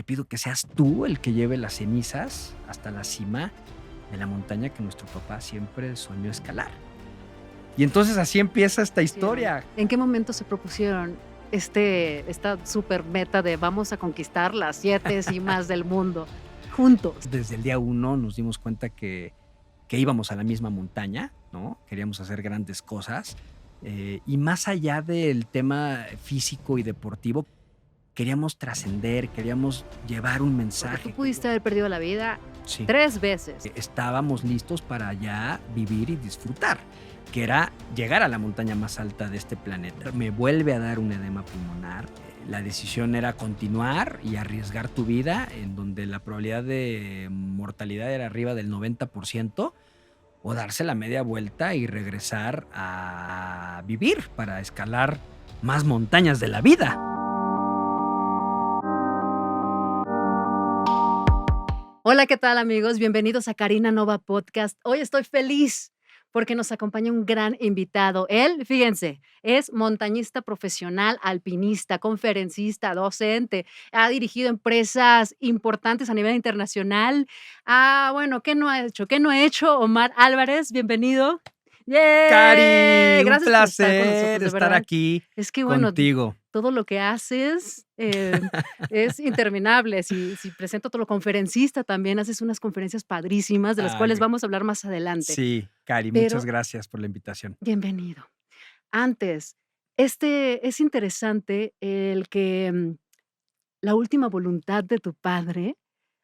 te pido que seas tú el que lleve las cenizas hasta la cima de la montaña que nuestro papá siempre soñó escalar. Y entonces así empieza esta historia. ¿En qué momento se propusieron esta super meta de vamos a conquistar las 7 cimas del mundo juntos? Desde el día 1 nos dimos cuenta que íbamos a la misma montaña, ¿no? Queríamos hacer grandes cosas. Y más allá del tema físico y deportivo, queríamos trascender, queríamos llevar un Porque mensaje. tú pudiste haber perdido la vida Sí. 3 veces. Estábamos listos para ya vivir y disfrutar, que era llegar a la montaña más alta de este planeta. Me vuelve a dar un edema pulmonar. La decisión era continuar y arriesgar tu vida, en donde la probabilidad de mortalidad era arriba del 90%, o darse la media vuelta y regresar a vivir para escalar más montañas de la vida. Hola, ¿qué tal, amigos? Bienvenidos a Karina Nova Podcast. Hoy estoy feliz porque nos acompaña un gran invitado. Él, fíjense, es montañista profesional, alpinista, conferencista, docente, ha dirigido empresas importantes a nivel internacional. Bueno, ¿qué no ha hecho? ¿Qué no ha hecho? Omar Álvarez, bienvenido. ¡Yay! Cari, un Gracias por estar con placer nosotros, de estar verdad. aquí Es que, bueno, contigo. todo lo que haces es interminable. Si presento todo lo conferencista también, haces unas conferencias padrísimas, de las cuales vamos a hablar más adelante. Sí, Cari, muchas Pero gracias por la invitación. bienvenido. Antes, es interesante el que, la última voluntad de tu padre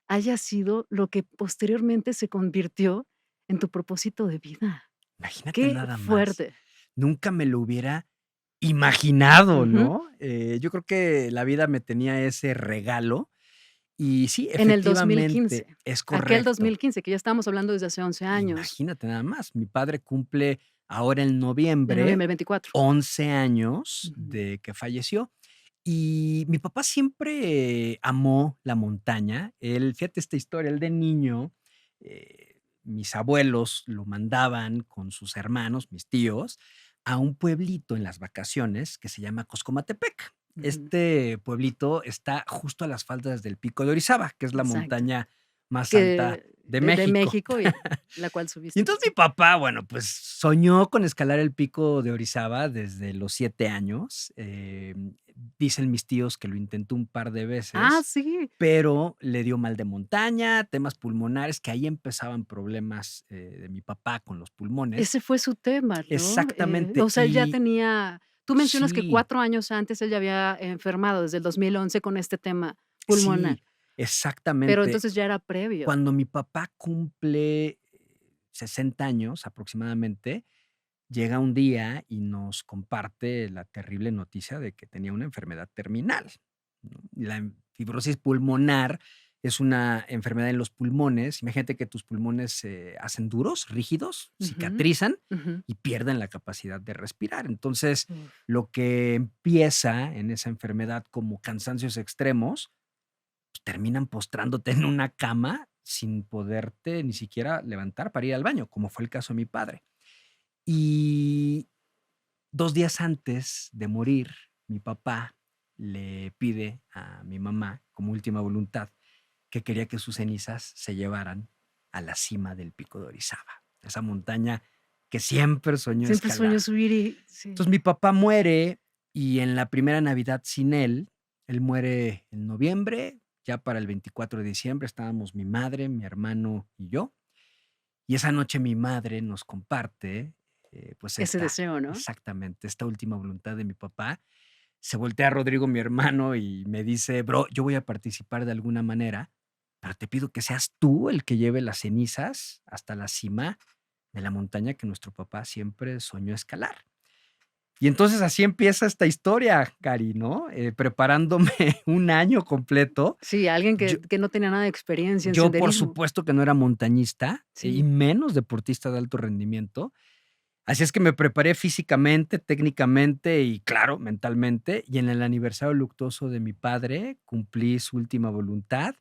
haya sido lo que posteriormente se convirtió en tu propósito de vida. Imagínate Qué nada más. fuerte. Nunca me lo hubiera imaginado, Ujú. ¿no? Yo creo que la vida me tenía ese regalo y sí, En el efectivamente, 2015. es Aquel correcto. 2015, que ya estábamos hablando desde hace 11 años. Imagínate nada más. Mi padre cumple ahora en En noviembre noviembre 24. 11 años Ujú. de que falleció. Y mi papá siempre amó la montaña. Él, fíjate esta historia, él de niño, mis abuelos lo mandaban con sus hermanos, mis tíos, a un pueblito en las vacaciones que se llama Coscomatepec. Ujú. Este pueblito está justo a las faldas del Pico de Orizaba, que es la Exacto. montaña más alta Que de de México. México y la cual Y subiste, entonces mi sí. papá, bueno, pues soñó con escalar el Pico de Orizaba desde los 7 años. Dicen mis tíos que lo intentó un par de Ah, veces, sí. pero le dio mal de montaña, temas pulmonares, que ahí empezaban problemas, de mi papá con los pulmones. Ese fue su tema, ¿no? Exactamente, O sea, él ya y tenía tú mencionas que sí, 4 años antes él ya había enfermado, desde el 2011 con este tema pulmonar, sí, pero exactamente. entonces ya era previo. Cuando mi papá cumple 60 años aproximadamente, llega un día y nos comparte la terrible noticia de que tenía una enfermedad terminal, ¿no? Fibrosis pulmonar es una enfermedad en los pulmones. Imagínate que tus pulmones se hacen duros, rígidos, Ujú, cicatrizan ujú. y pierden la capacidad de respirar. Entonces, Uf. lo que empieza en esa enfermedad como cansancios extremos, pues, terminan postrándote en una cama sin poderte ni siquiera levantar para ir al baño, como fue el caso de mi padre. Y 2 días antes de morir, mi papá le pide a mi mamá, como última voluntad, que quería que sus cenizas se llevaran a la cima del Pico de Orizaba, esa montaña que siempre soñó Siempre sueño escalar. subir y sí. Entonces, mi papá muere y en la primera Navidad sin él muere en noviembre, ya para el 24 de diciembre estábamos mi madre, mi hermano y yo. Y esa noche mi madre nos comparte, pues Ese deseo, ¿no? exactamente, esta última voluntad de mi papá. Se voltea a Rodrigo, mi hermano, y me dice: "Bro, yo voy a participar de alguna manera, pero te pido que seas tú el que lleve las cenizas hasta la cima de la montaña que nuestro papá siempre soñó escalar". Y entonces así empieza esta historia, Cari, ¿no? Preparándome un año completo. Sí, alguien Yo que no tenía nada de experiencia en yo, por senderismo. supuesto que no era montañista, y Sí. menos deportista de alto rendimiento. Así es que me preparé físicamente, técnicamente y, claro, mentalmente. Y en el aniversario luctuoso de mi padre cumplí su última voluntad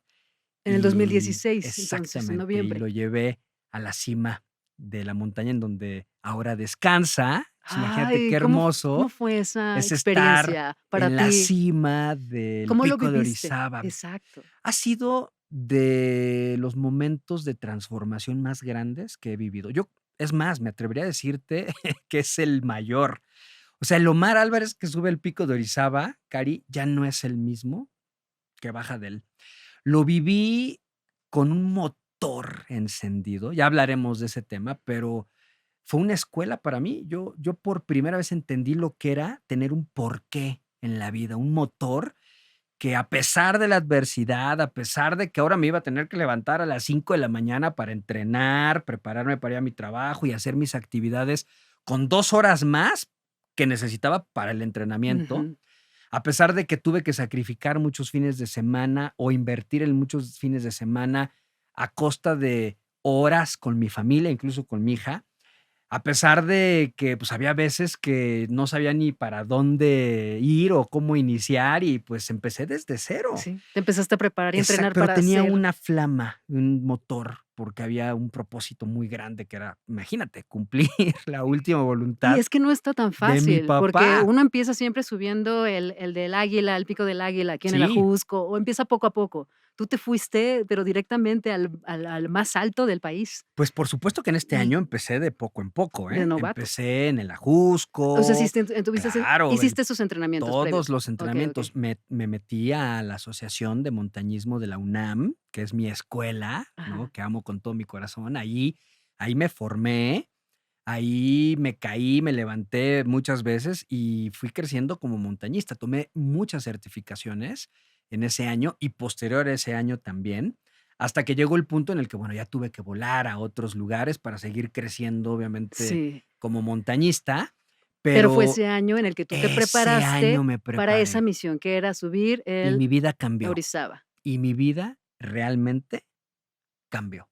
En el y 2016, entonces, en exactamente, y noviembre. lo llevé a la cima de la montaña en donde ahora descansa Pues, imagínate qué Ay, ¿cómo hermoso fue esa es estar experiencia para en la ti? cima del ¿Cómo lo Pico de viviste? Orizaba. Exacto. Ha sido de los momentos de transformación más grandes que he vivido. Es más, me atrevería a decirte que es el mayor. O sea, el Omar Álvarez que sube el Pico de Orizaba, Cari, ya no es el mismo que baja de él. Lo viví con un motor encendido, ya hablaremos de ese tema, pero fue una escuela para mí. Yo por primera vez entendí lo que era tener un porqué en la vida, un motor que a pesar de la adversidad, a pesar de que ahora me iba a tener que levantar a las 5 de la mañana para entrenar, prepararme para ir a mi trabajo y hacer mis actividades con 2 horas más que necesitaba para el entrenamiento, Ujú. a pesar de que tuve que sacrificar muchos fines de semana o invertir en muchos fines de semana a costa de horas con mi familia, incluso con mi hija, a pesar de que, pues, había veces que no sabía ni para dónde ir o cómo iniciar y, pues, empecé desde cero. Sí, te empezaste a preparar y entrenar Pero para tenía hacer. una flama, un motor, porque había un propósito muy grande que era, imagínate, cumplir la última Y voluntad es que no está tan de mi fácil, porque papá. uno empieza siempre subiendo el del Águila, el Pico del Águila, aquí en el Sí. Ajusco, o empieza poco a poco. Tú te fuiste, pero directamente al más alto del país, Pues, por supuesto que en este y año empecé de poco en poco, de ¿eh? novato. Empecé en el O sea, Ajusco, claro, en hiciste esos entrenamientos todos previos. los Okey, entrenamientos. okey. Me metí a la Asociación de Montañismo de la UNAM, que es mi escuela, ¿no? Ajá. Que amo con todo mi corazón. Ahí me formé, ahí me caí, me levanté muchas veces y fui creciendo como montañista. Tomé muchas certificaciones en ese año y posterior a ese año también, hasta que llegó el punto en el que, bueno, ya tuve que volar a otros lugares para seguir creciendo, obviamente, Sí, como montañista, pero fue pero ese año en el que tú te ese año preparaste me para esa preparé misión, que era subir y el mi vida cambió, Orizaba. y mi vida realmente cambió.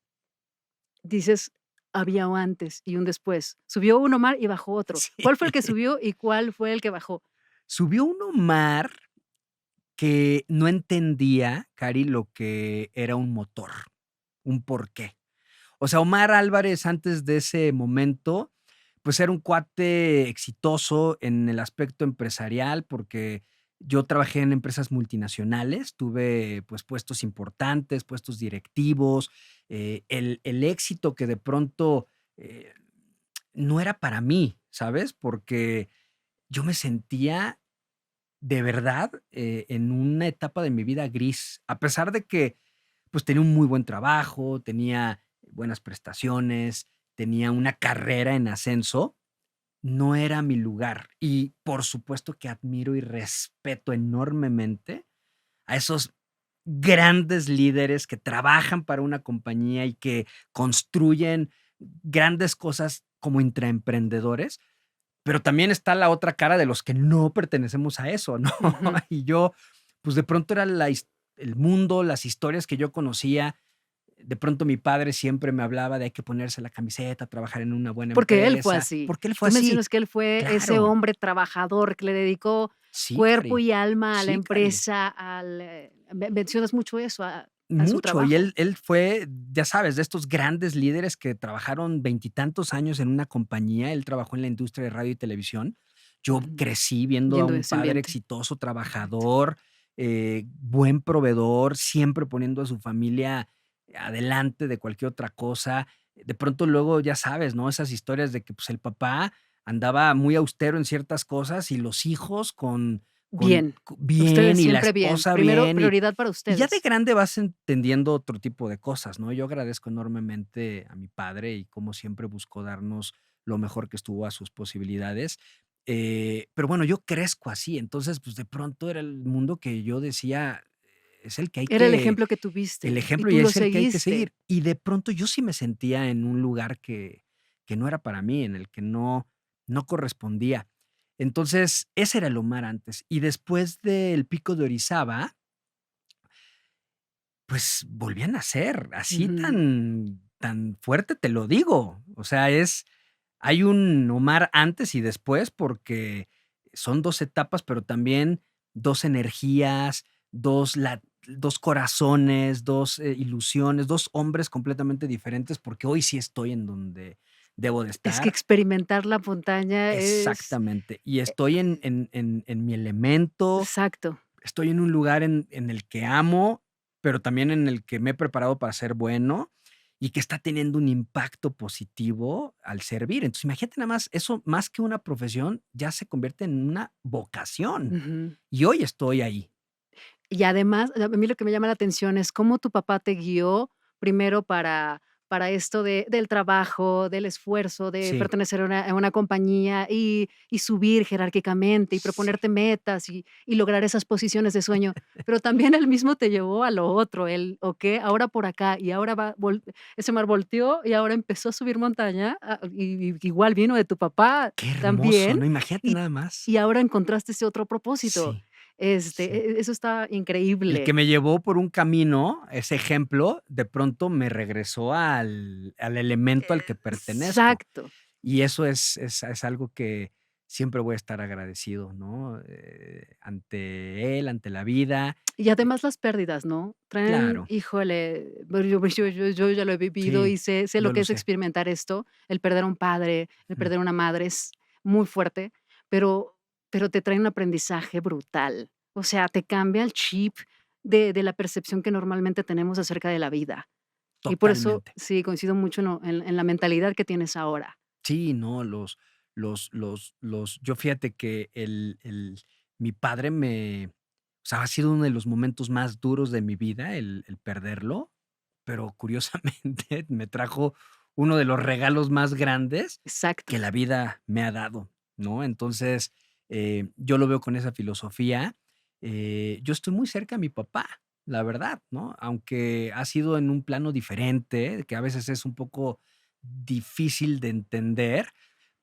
Dices, había un antes y un después. Subió uno Omar y bajó otro. ¿Cuál fue el que Sí. subió y cuál fue el que bajó? Subió un Omar que no entendía, Cari, lo que era un motor, un porqué. O sea, Omar Álvarez antes de ese momento, pues era un cuate exitoso en el aspecto empresarial, porque yo trabajé en empresas multinacionales, tuve pues puestos importantes, puestos directivos, el éxito que de pronto eh, no era para mí, ¿sabes? Porque yo me sentía de verdad, en una etapa de mi vida gris, a pesar de que, pues, tenía un muy buen trabajo, tenía buenas prestaciones, tenía una carrera en ascenso, no era mi lugar. Y por supuesto que admiro y respeto enormemente a esos grandes líderes que trabajan para una compañía y que construyen grandes cosas como intraemprendedores, pero también está la otra cara de los que no pertenecemos a eso, ¿no? Ujú. Y yo, pues, de pronto era el mundo, las historias que yo conocía. De pronto mi padre siempre me hablaba de hay que ponerse la camiseta, trabajar en una buena Porque él fue empresa, así. porque él fue Tú así. mencionas que él fue ese Claro. hombre trabajador que le dedicó Sí, cuerpo Cari. y alma a la Sí, Cari. empresa, mencionas mucho eso, a su Mucho. Y trabajo. él fue, ya sabes, de estos grandes líderes que trabajaron veintitantos años en una compañía. Él trabajó en la industria de radio y televisión. Yo Ujú. crecí viendo a Yendo a un ese padre ambiente. exitoso, Correcto. trabajador, buen proveedor, siempre poniendo a su familia adelante de cualquier otra cosa. De pronto luego, ya sabes, ¿no? Esas historias de que, pues, el papá andaba muy austero en ciertas cosas y los hijos Bien. bien Ustedes y la siempre bien. esposa Primero, bien prioridad para y ya de ustedes. grande vas entendiendo otro tipo de cosas, ¿no? Yo agradezco enormemente a mi padre y como siempre buscó darnos lo mejor que estuvo a sus posibilidades. Pero bueno, yo crezco así, entonces, pues, de pronto era el mundo que yo decía, es el que hay Era el que ejemplo que el tuviste y ejemplo y tú lo es el que hay que seguiste. seguir. Y de pronto yo sí me sentía en un lugar que no era para mí, en el que no correspondía. Entonces, ese era el Omar antes. Y después del Pico de Orizaba, pues, volví a nacer, así Ujú. tan fuerte te lo digo. O sea, hay un Omar antes y después, porque son 2 etapas, pero también 2 energías, 2 corazones, 2 ilusiones, 2 hombres completamente diferentes, porque hoy sí estoy en donde debo de Es que estar. experimentar la montaña es Exactamente. Y estoy en mi elemento, exacto. estoy en un lugar en el que amo, pero también en el que me he preparado para ser bueno y que está teniendo un impacto positivo al servir. Entonces, imagínate nada más, eso más que una profesión, ya se convierte en una vocación. Ujú. Y hoy estoy ahí. Y además, a mí lo que me llama la atención es cómo tu papá te guió primero para esto del trabajo, del esfuerzo, de Sí, pertenecer a una compañía y subir jerárquicamente y sí. proponerte metas y lograr esas posiciones de sueño, pero también él mismo te llevó a lo otro, el, okey, ahora por acá y ahora va ese mar volteó y ahora empezó a subir montaña, y igual vino de tu papá Qué hermoso, también, ¿no? Imagínate y nada más. y ahora encontraste ese otro propósito. Sí, sí. Eso está El que increíble. me llevó por un camino, ese ejemplo, de pronto me regresó al elemento al que pertenezco. Exacto. Y eso es algo que siempre voy a estar agradecido, ¿no? Ante él, ante la vida. Y Eh, además las pérdidas, ¿no? Traen, claro, híjole, bueno, yo ya lo he vivido sí, y sé lo yo que lo es sé. experimentar esto, el perder a un padre, el Mm, perder a una madre es muy fuerte, pero te trae un aprendizaje brutal. O sea, te cambia el chip de la percepción que normalmente tenemos acerca de la vida. Y por eso, totalmente. sí, coincido mucho en la mentalidad que tienes ahora. Sí, no, yo fíjate que mi padre o sea, ha sido uno de los momentos más duros de mi vida el perderlo, pero curiosamente me trajo uno de los regalos más grandes Exacto. que la vida me ha dado, ¿no? Entonces, yo lo veo con esa filosofía. Yo estoy muy cerca de mi papá, la verdad, ¿no? Aunque ha sido en un plano diferente, que a veces es un poco difícil de entender,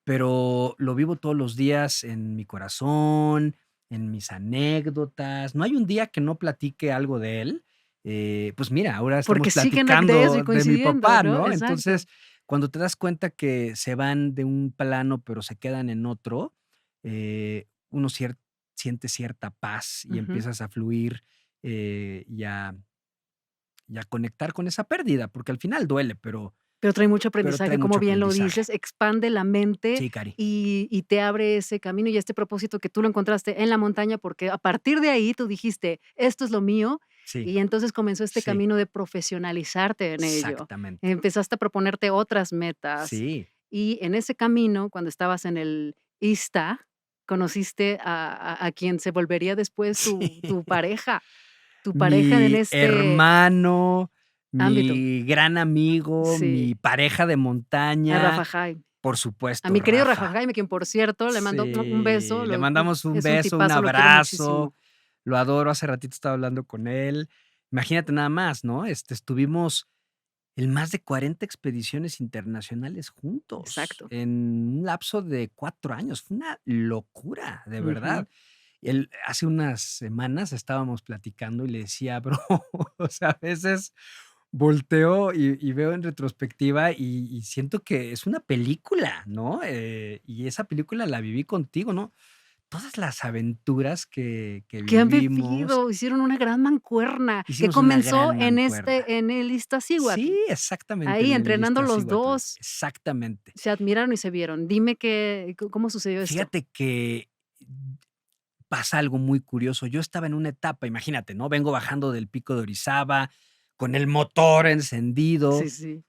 pero lo vivo todos los días en mi corazón, en mis anécdotas. No hay un día que no platique algo de él. Pues mira, ahora estamos Porque siguen de eso y platicando de mi coincidiendo, papá, ¿no? ¿no? Exacto. Entonces, cuando te das cuenta que se van de un plano, pero se quedan en otro, uno siente cierta paz y Ujú. empiezas a fluir y a conectar con esa pérdida, porque al final duele, Pero trae mucho pero trae aprendizaje, como mucho bien lo aprendizaje. dices, expande la mente Sí, Cari. y te abre ese camino y este propósito que tú lo encontraste en la montaña, porque a partir de ahí tú dijiste: "Esto es lo mío", Sí, y entonces comenzó este sí, camino de profesionalizarte en ello. exactamente. Empezaste a proponerte otras metas Sí. y en ese camino, cuando estabas en el ISTA, conociste a quien se volvería después tu Sí. tu pareja en Mi este hermano, ámbito. mi gran amigo, mi Sí, pareja de a Rafa montaña, Jaime. por A supuesto, mi querido Rafa Rafa. Jaime, quien, por cierto, le mando un beso, Sí, le mandamos un es un beso, un tipazo, lo quiero abrazo, muchísimo. lo adoro, hace ratito estaba hablando con él. Imagínate nada más, ¿no? Estuvimos en más de 40 expediciones internacionales juntos, Exacto. en un lapso de 4 años. Fue una locura, de Ujú. verdad. Él hace unas semanas estábamos platicando y le decía: "Bro, o sea, a veces volteo y veo en retrospectiva y siento que es una película, ¿no? Y esa película la viví contigo, ¿no? Todas las aventuras que ¿Qué han vivimos, vivido? Hicieron una gran mancuerna, que hicimos una comenzó gran en mancuerna. en el Iztaccíhuatl, Sí, exactamente, ahí en el entrenando los Iztaccíhuatl, 2, exactamente. se admiraron y se vieron. Dime ¿cómo sucedió esto? Fíjate que pasa algo muy curioso. Yo estaba en una etapa, imagínate, ¿no? Vengo bajando del pico de Orizaba con el motor Sí, encendido, sí.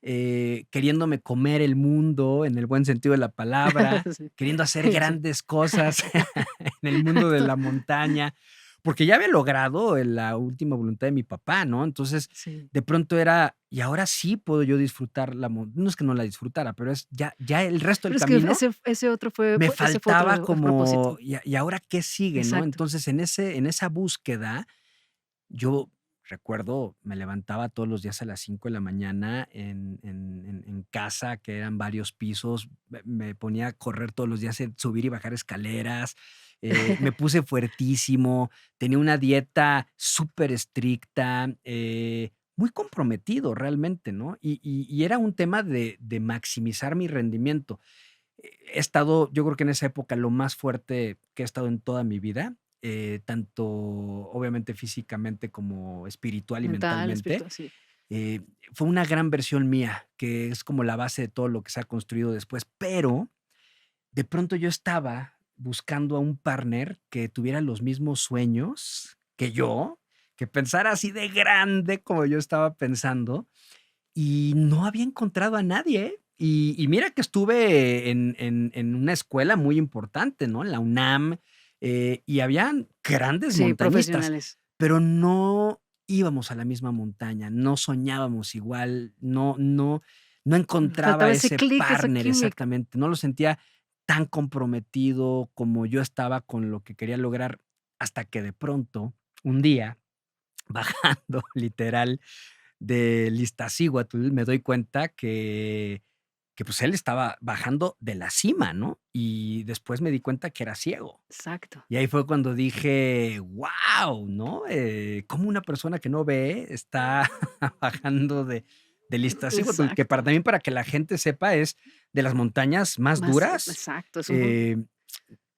queriéndome comer el mundo en el buen sentido de la palabra, Sí. queriendo hacer Sí. grandes cosas en el mundo de la montaña, porque ya había logrado la última voluntad de mi papá, ¿no? Entonces, Sí. de pronto era, y ahora sí puedo yo disfrutar no es que no la disfrutara, pero es ya el resto del Pero es que camino ese otro me ese fue faltaba otro como, propósito. ¿y ahora qué sigue, no? Exacto. Entonces, en esa búsqueda, yo recuerdo, me levantaba todos los días a las 5 de la mañana en casa, que eran varios pisos, me ponía a correr todos los días, subir y bajar escaleras, me puse fuertísimo, tenía una dieta súper estricta, muy comprometido realmente, ¿no? Y era un tema de maximizar mi rendimiento. He estado, yo creo que en esa época lo más fuerte que he estado en toda mi vida, tanto obviamente físicamente como espiritual y Mental, mentalmente. espiritual, sí. eh, fue una gran versión mía, que es como la base de todo lo que se ha construido después, pero de pronto yo estaba buscando a un partner que tuviera los mismos sueños que yo, que pensara así de grande como yo estaba pensando, y no había encontrado a nadie, ¿eh? Y mira que estuve en una escuela muy importante, ¿no? En la UNAM, y habían grandes Sí, montañistas, profesionales. pero no íbamos a la misma montaña, no soñábamos igual, no encontraba Faltaba ese ese clic, esa partner química. exactamente, no lo sentía tan comprometido como yo estaba con lo que quería lograr, hasta que de pronto, un día, bajando literal del Iztaccíhuatl, me doy cuenta que, pues, él estaba bajando de la cima, ¿no? Y después me di cuenta que era ciego. Exacto, Y ahí fue cuando dije: "Guau", ¿no? Cómo una persona que no ve está bajando del Iztaccíhuatl, que exacto. también para que la gente sepa, es de las montañas Más exacto,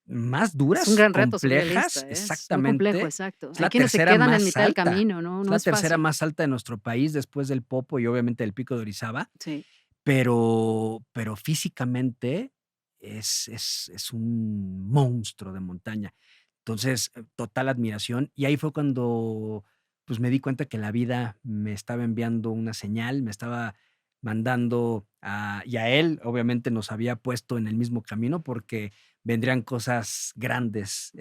más es un duras, gran reto subir el complejas, Ista, ¿eh? Es muy complejo, exactamente. exacto. Es Hay la quienes se tercera quedan en más mitad del alta. camino, no Es no la es tercera fácil. más alta de nuestro país después del Popo y obviamente del Pico de Orizaba, Sí. pero físicamente es un monstruo de montaña. Entonces, total admiración. Y ahí fue cuando, pues, me di cuenta que la vida me estaba enviando una señal, me estaba mandando y a él, obviamente, nos había puesto en el mismo camino, porque vendrían cosas grandes,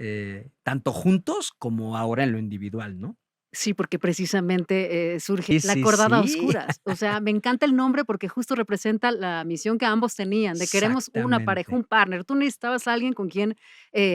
tanto juntos como ahora en lo individual, ¿no? Sí, porque precisamente, surge Sí, La sí, Cordada a sí. Oscuras. O sea, me encanta el nombre porque justo representa la misión que ambos tenían, de queremos una pareja, Exactamente. un partner. Tú necesitabas a alguien con quien,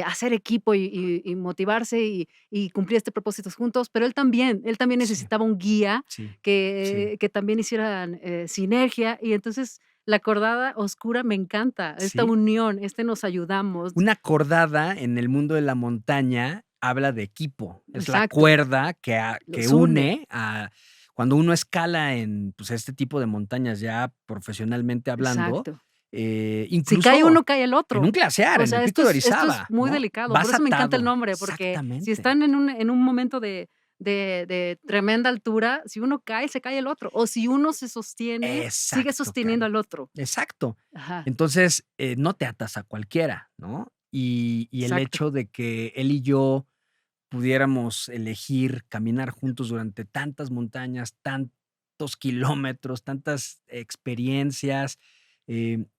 hacer equipo y motivarse y cumplir este propósitos juntos, pero él también Sí, necesitaba un guía sí, sí, que también hicieran, sinergia, y entonces La Cordada Oscura me encanta, esta sí. unión, nos ayudamos. Una cordada en el mundo de la montaña habla de equipo, es la Exacto, cuerda que los une, une a cuando uno escala en, pues, este tipo de montañas ya profesionalmente hablando, exacto. Si cae incluso uno, cae el en un otro. glaciar, O en el sea, Pico esto de es Orizaba, muy ¿no? delicado. Por Vas eso me encanta el atado. nombre, porque si Exactamente. están en un momento de tremenda altura, si uno cae, se cae el otro. O si uno se sostiene, sigue Exacto, sosteniendo Cari. al otro. Exacto. Ajá, Entonces, no te atas a cualquiera, ¿no? Y el exacto. hecho de que él y yo pudiéramos elegir caminar juntos durante tantas montañas, tantos kilómetros, tantas experiencias,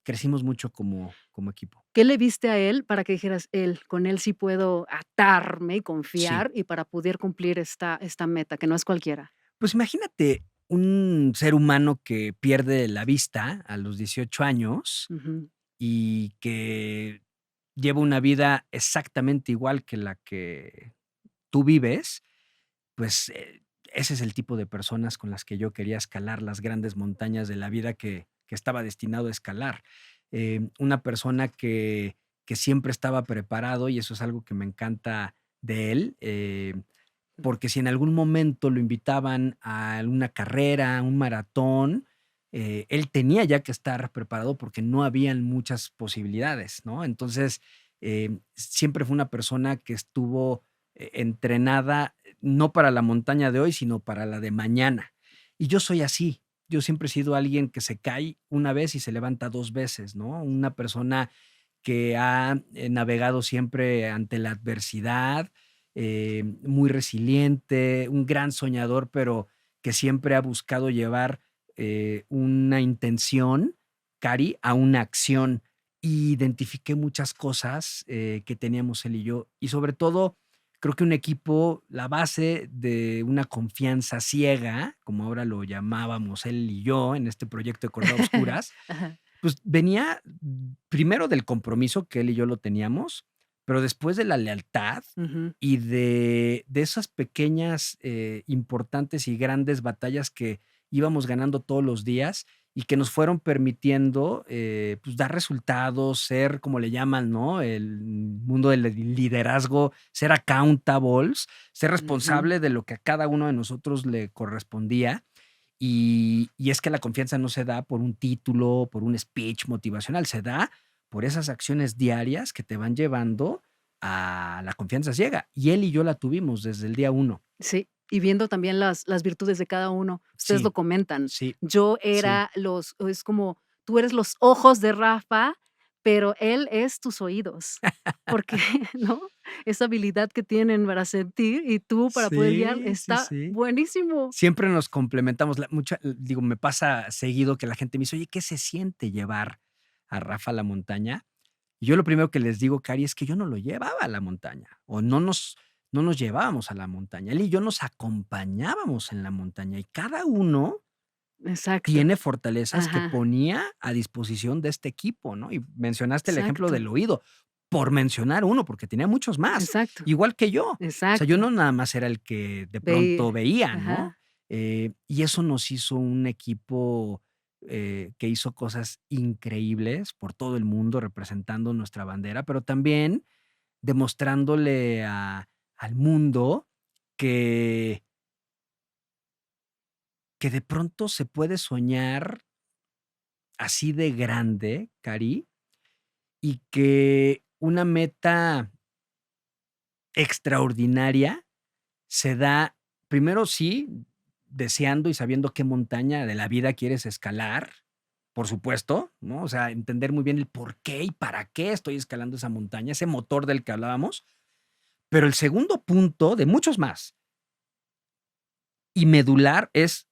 crecimos mucho como equipo. ¿Qué le viste a él para que dijeras: con él sí puedo atarme y Sí, confiar y para poder cumplir esta meta, que no es cualquiera? pues imagínate un ser humano que pierde la vista a los 18 años Ujú. y que lleva una vida exactamente igual que la que tú vives, pues, ese es el tipo de personas con las que yo quería escalar las grandes montañas de la vida que estaba destinado a escalar. Una persona que siempre estaba preparado, y eso es algo que me encanta de él, porque si en algún momento lo invitaban a alguna carrera, un maratón, él tenía ya que estar preparado porque no habían muchas posibilidades, ¿no? Entonces, siempre fue una persona que estuvo, entrenada, no para la montaña de hoy, sino para la de mañana. Y yo soy así. Yo siempre he sido alguien que se cae una vez y se levanta 2 veces, ¿no? Una persona que ha, navegado siempre ante la adversidad, muy resiliente, un gran soñador, pero que siempre ha buscado llevar, una intención, Cari, a una acción. Y identifiqué muchas cosas, que teníamos él y yo, y sobre todo, creo que un equipo, la base de una confianza ciega, como ahora lo llamábamos él y yo en este proyecto de Cordada Oscuras, Ajá. pues venía primero del compromiso que él y yo lo teníamos, pero después de la lealtad Ujú. y de esas pequeñas, importantes y grandes batallas que íbamos ganando todos los días y que nos fueron permitiendo, pues, dar resultados, ser, como le llaman, ¿no? El mundo del liderazgo, ser accountables, ser Ujú. responsable de lo que a cada uno de nosotros le correspondía. Y es que la confianza no se da por un título, por un speech motivacional, se da por esas acciones diarias que te van llevando a la confianza ciega. Y él y yo la tuvimos desde el día uno. Sí. y viendo también las virtudes de cada uno. Ustedes lo Sí, comentan. sí, Yo sí. era los es como tú eres los ojos de Rafa, pero él es tus oídos, porque, ¿no? Esa habilidad que tienen para sentir y tú para poder guiar, Sí, sí, está sí. buenísimo. Siempre nos complementamos. Digo, me pasa seguido que la gente me dice: "Oye, ¿qué se siente llevar a Rafa a la montaña?". Y yo lo primero que les digo, Cari, es que yo no lo llevaba a la montaña, o no nos llevábamos a la montaña. Él y yo nos acompañábamos en la montaña, y cada uno Exacto. tiene fortalezas que Ajá, ponía a disposición de este equipo, ¿no? Y mencionaste el ejemplo exacto, del oído, por mencionar uno, porque tenía muchos más, exacto, igual que yo. O sea, yo exacto. no nada más era el que de Veí pronto veía, ¿no? ajá. Y eso nos hizo un equipo, que hizo cosas increíbles por todo el mundo representando nuestra bandera, pero también demostrándole al mundo que de pronto se puede soñar así de grande, Cari, y que una meta extraordinaria se da, primero sí, deseando y sabiendo qué montaña de la vida quieres escalar, por supuesto, ¿no? O sea, entender muy bien el por qué y para qué estoy escalando esa montaña, ese motor del que hablábamos. Pero el segundo punto, de muchos más, y medular, es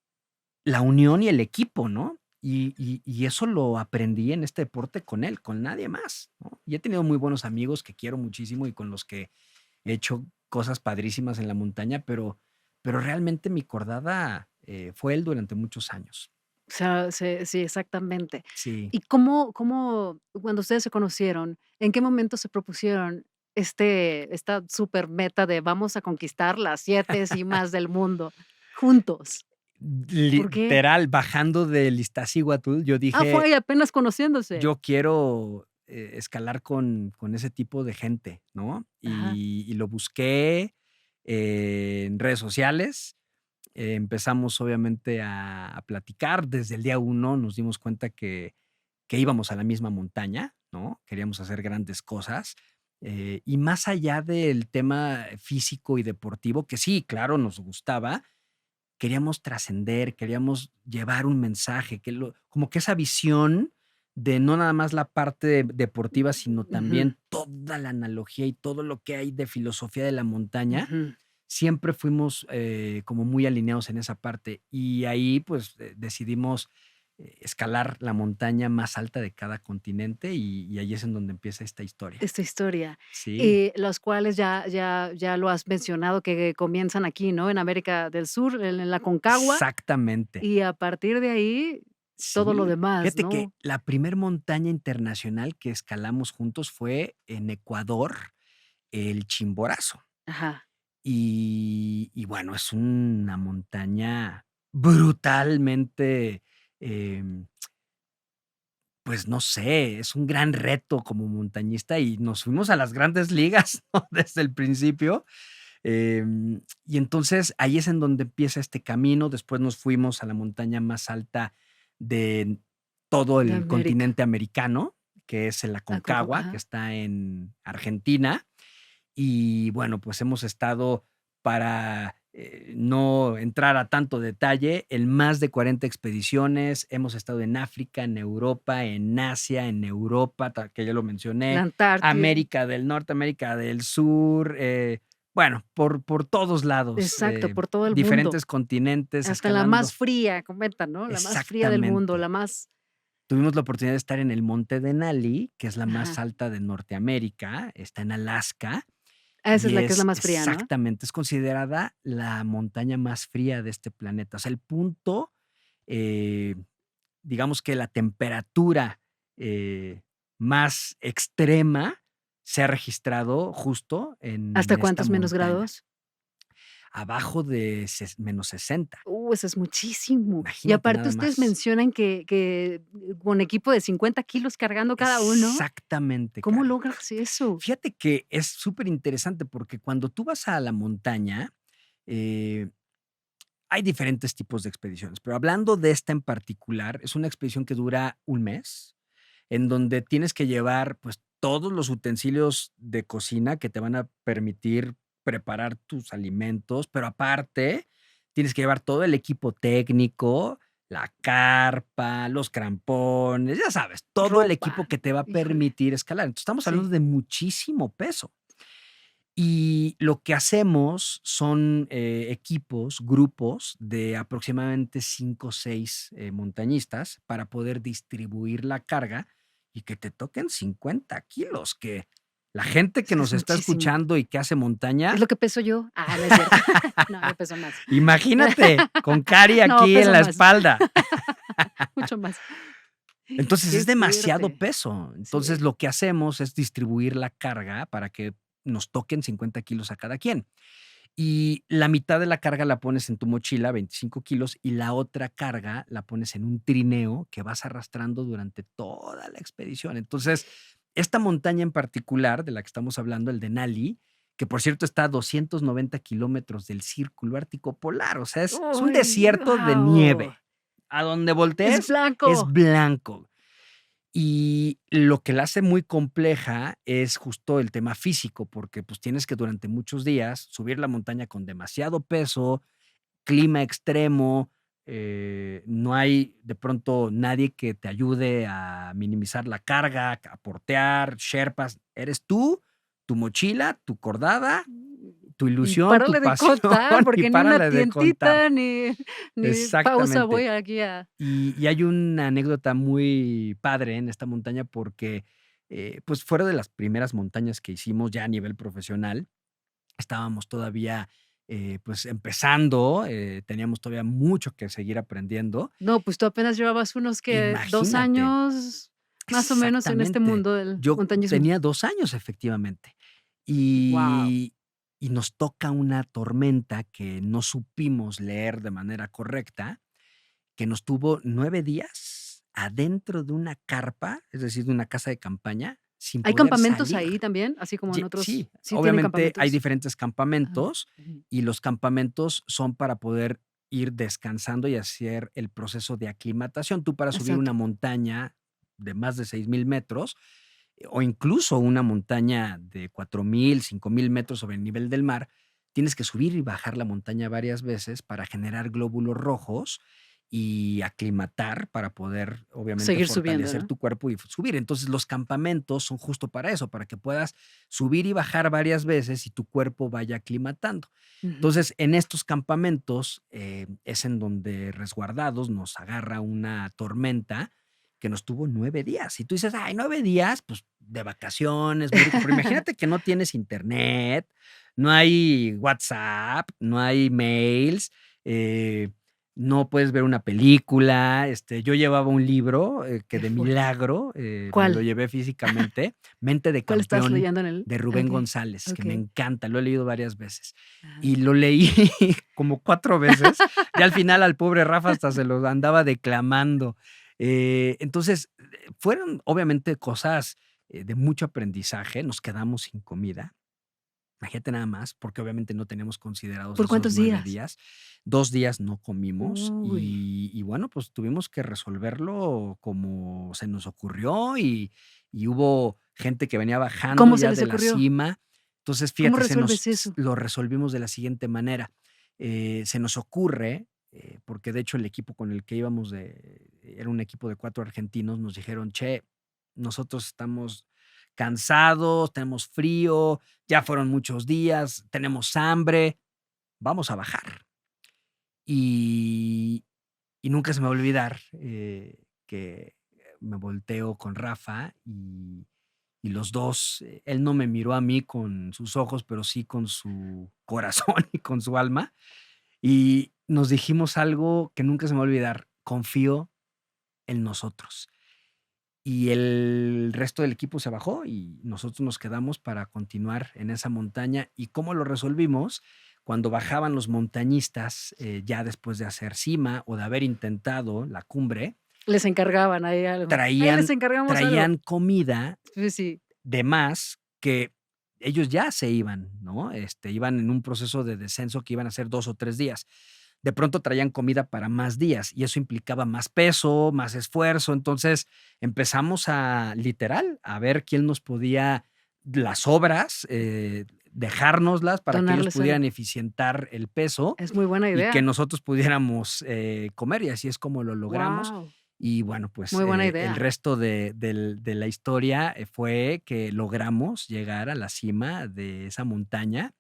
la unión y el equipo, ¿no? Y eso lo aprendí en este deporte con él, con nadie más, ¿no? Y he tenido muy buenos amigos que quiero muchísimo y con los que he hecho cosas padrísimas en la montaña, pero realmente mi cordada, fue él durante muchos años. O sea, sí, exactamente. Sí. ¿Y cómo cuando ustedes se conocieron, en qué momento se propusieron esta super meta de vamos a conquistar las 7 cimas del mundo juntos? ¿Por qué? Literal, bajando del Iztaccíhuatl, yo Fue dije: ahí apenas conociéndose. "Yo quiero, escalar con ese tipo de gente", ¿no? Ajá, Y lo busqué, en redes sociales. Empezamos obviamente a platicar. Desde el día uno nos dimos cuenta que íbamos a la misma montaña, ¿no? Queríamos hacer grandes cosas. Y más allá del tema físico y deportivo, que sí, claro, nos gustaba, queríamos trascender, queríamos llevar un mensaje, como que esa visión de no nada más la parte deportiva, sino ujú, también toda la analogía y todo lo que hay de filosofía de la montaña. ujú. Siempre fuimos, como muy alineados en esa parte, y ahí, pues, decidimos, escalar la montaña más alta de cada continente, y ahí es en donde empieza esta historia. Esta historia, Sí, y los cuales ya lo has mencionado que comienzan aquí, ¿no? En América del Sur, en la Aconcagua, exactamente. y a partir de ahí, todo lo Sí, demás, fíjate que ¿no? la primer montaña internacional que escalamos juntos fue en Ecuador, el Chimborazo. Ajá. Y bueno, es una montaña brutalmente, em, pues no sé, es un gran reto como montañista y nos fuimos a las grandes ligas, ¿no? Desde el principio. Y entonces ahí es en donde empieza este camino. Después nos fuimos a la montaña más alta de todo De el América. continente americano, que es el Aconcagua, que Ajá. está en Argentina. Y bueno, pues hemos estado para, no entrar a tanto detalle, en más de 40 expediciones. Hemos estado en África, en Europa, en Asia, en Europa, que ya lo La mencioné, Antártida. América del Norte, América del Sur, bueno, por todos lados, Exacto, por todo el mundo. diferentes continentes, Hasta la escalando. más fría, comentan, ¿no? La más fría del mundo, Exactamente. la más Tuvimos la oportunidad de estar en el monte Denali, que es la más ajá. alta de Norteamérica, está en Alaska. Esa es Y la que es la es más fría, ¿no? exactamente, es considerada la montaña más fría de este planeta. O sea, el punto, eh, digamos que la temperatura, eh, más extrema se ha registrado justo ¿Hasta en esta cuántos menos montaña, grados? abajo de -60. Eso es muchísimo. Y Imagínate aparte nada ustedes más. mencionan que con equipo de 50 kilos cargando cada uno, Exactamente, ¿cómo Cari. logras eso? Fíjate que es súper interesante porque cuando tú vas a la montaña, eh hay diferentes tipos de expediciones, pero hablando de esta en particular, es una expedición que dura un mes, en donde tienes que llevar, pues, todos los utensilios de cocina que te van a permitir preparar tus alimentos, pero aparte tienes que llevar todo el equipo técnico, la carpa, los crampones, ya sabes, todo el equipo Ropa. que te va a Híjole. permitir escalar. Entonces, estamos hablando Sí. de muchísimo peso. Y lo que hacemos son equipos, grupos de aproximadamente 5 o 6 montañistas para poder distribuir la carga y que te toquen 50 kilos, que la gente que Es que nos es está muchísimo. escuchando y que hace Es montaña, lo que peso yo. No es cierto. No, yo peso más. imagínate, con Cari No, aquí en peso la más. espalda. Mucho más. Entonces, Qué es demasiado fuerte. peso. Entonces, Sí. lo que hacemos es distribuir la carga para que nos toquen 50 kilos a cada quien. Y la mitad de la carga la pones en tu mochila, 25 kilos, y la otra carga la pones en un trineo que vas arrastrando durante toda la expedición. Entonces, esta montaña en particular, de la que estamos hablando, el Denali, que por cierto está a 290 kilómetros del círculo ártico polar, o sea, es un Uy, desierto de guau. nieve. A donde Es voltees es blanco. blanco. Y lo que la hace muy compleja es justo el tema físico, porque pues tienes que durante muchos días subir la montaña con demasiado peso, clima extremo, no hay de pronto nadie que te ayude a minimizar la carga, a portear, sherpas. Eres tú, tu mochila, tu cordada, tu Y ilusión, tu párale de pasión contar, y porque ni una párale de contar. tientita, ni pausa Exactamente. voy aquí a Y hay una anécdota muy padre en esta montaña porque, pues, fuera de las primeras montañas que hicimos ya a nivel profesional, estábamos todavía, pues, empezando, teníamos todavía mucho que seguir aprendiendo. No, pues tú apenas llevabas unos, ¿qué? 2 Imagínate. años, más o menos, en este Exactamente. mundo del Yo montañismo. tenía 2 años, efectivamente. Guau. Y nos toca una tormenta que no supimos leer de manera correcta, que nos tuvo 9 días adentro de una carpa, es decir, de una casa de campaña, sin ¿Hay poder campamentos salir. ahí también? Así como en otros, Sí, ¿sí tienen obviamente hay campamentos? diferentes Ajá. campamentos Ujú. y los campamentos son para poder ir descansando y hacer el proceso de aclimatación. Tú para subir una Exacto. montaña de más de 6,000 metros o incluso una montaña de 4,000, 5,000 metros sobre el nivel del mar, tienes que subir y bajar la montaña varias veces para generar glóbulos rojos y aclimatar para poder, obviamente, Seguir subiendo, fortalecer ¿no? tu cuerpo y subir. Entonces, los campamentos son justo para eso, para que puedas subir y bajar varias veces y tu cuerpo vaya aclimatando. Ujú. Entonces, en estos campamentos es en donde resguardados nos agarra una tormenta que nos tuvo 9 días. Y tú dices, ay, 9 días, pues de vacaciones, muy rico. Pero imagínate que no tienes internet, no hay WhatsApp, no hay mails, no puedes ver una película. Yo llevaba un libro que Qué de fuerte. milagro me lo ¿Cuál? llevé físicamente, Mente de ¿Cuál estás campeón leyendo en el? de Rubén Okey, González, que me okey. encanta, lo he leído varias veces. Ajá. Y lo leí como 4 veces. Ya al final al pobre Rafa hasta se lo andaba declamando. Entonces, fueron obviamente cosas de mucho aprendizaje. Nos quedamos sin comida. Imagínate nada más, porque obviamente no teníamos considerados ¿Por esos cuántos 9 días? días. 2 días no comimos Uy. y bueno, pues tuvimos que resolverlo como se nos ocurrió y hubo gente que venía bajando ¿Cómo se ya les de la ocurrió? cima. Entonces, ¿Cómo fíjate, resuelves eso? lo resolvimos de la siguiente manera. Se nos ocurre, porque de hecho el equipo con el que íbamos era un equipo de 4 argentinos, nos dijeron: "Che, nosotros estamos cansados, tenemos frío, ya fueron muchos días, tenemos hambre, vamos a bajar". Y y nunca se me va a olvidar, que me volteo con Rafa y los 2 él no me miró a mí con sus ojos, pero sí con su corazón y con su alma, y nos dijimos algo que nunca se me va a olvidar: "Confío en nosotros". Y el resto del equipo se bajó y nosotros nos quedamos para continuar en esa montaña. ¿Y cómo lo resolvimos? Cuando bajaban los montañistas, ya después de hacer cima o de haber intentado la cumbre, Les encargaban ahí algo. Ahí les traían encargamos algo. traían comida Sí, sí. de más que ellos ya se iban, ¿no? Iban en un proceso de descenso que iban a ser 2 o 3 días. De pronto traían comida para más días y eso implicaba más peso, más esfuerzo. Entonces empezamos a, literal, a ver quién nos podía las obras, dejárnoslas para que ellos Donarles pudieran eficientar el peso es muy buena y que idea. nosotros pudiéramos comer, y así es como lo logramos. Guau, Y bueno, pues muy buena el idea. resto de la historia fue que logramos llegar a la cima de esa montaña,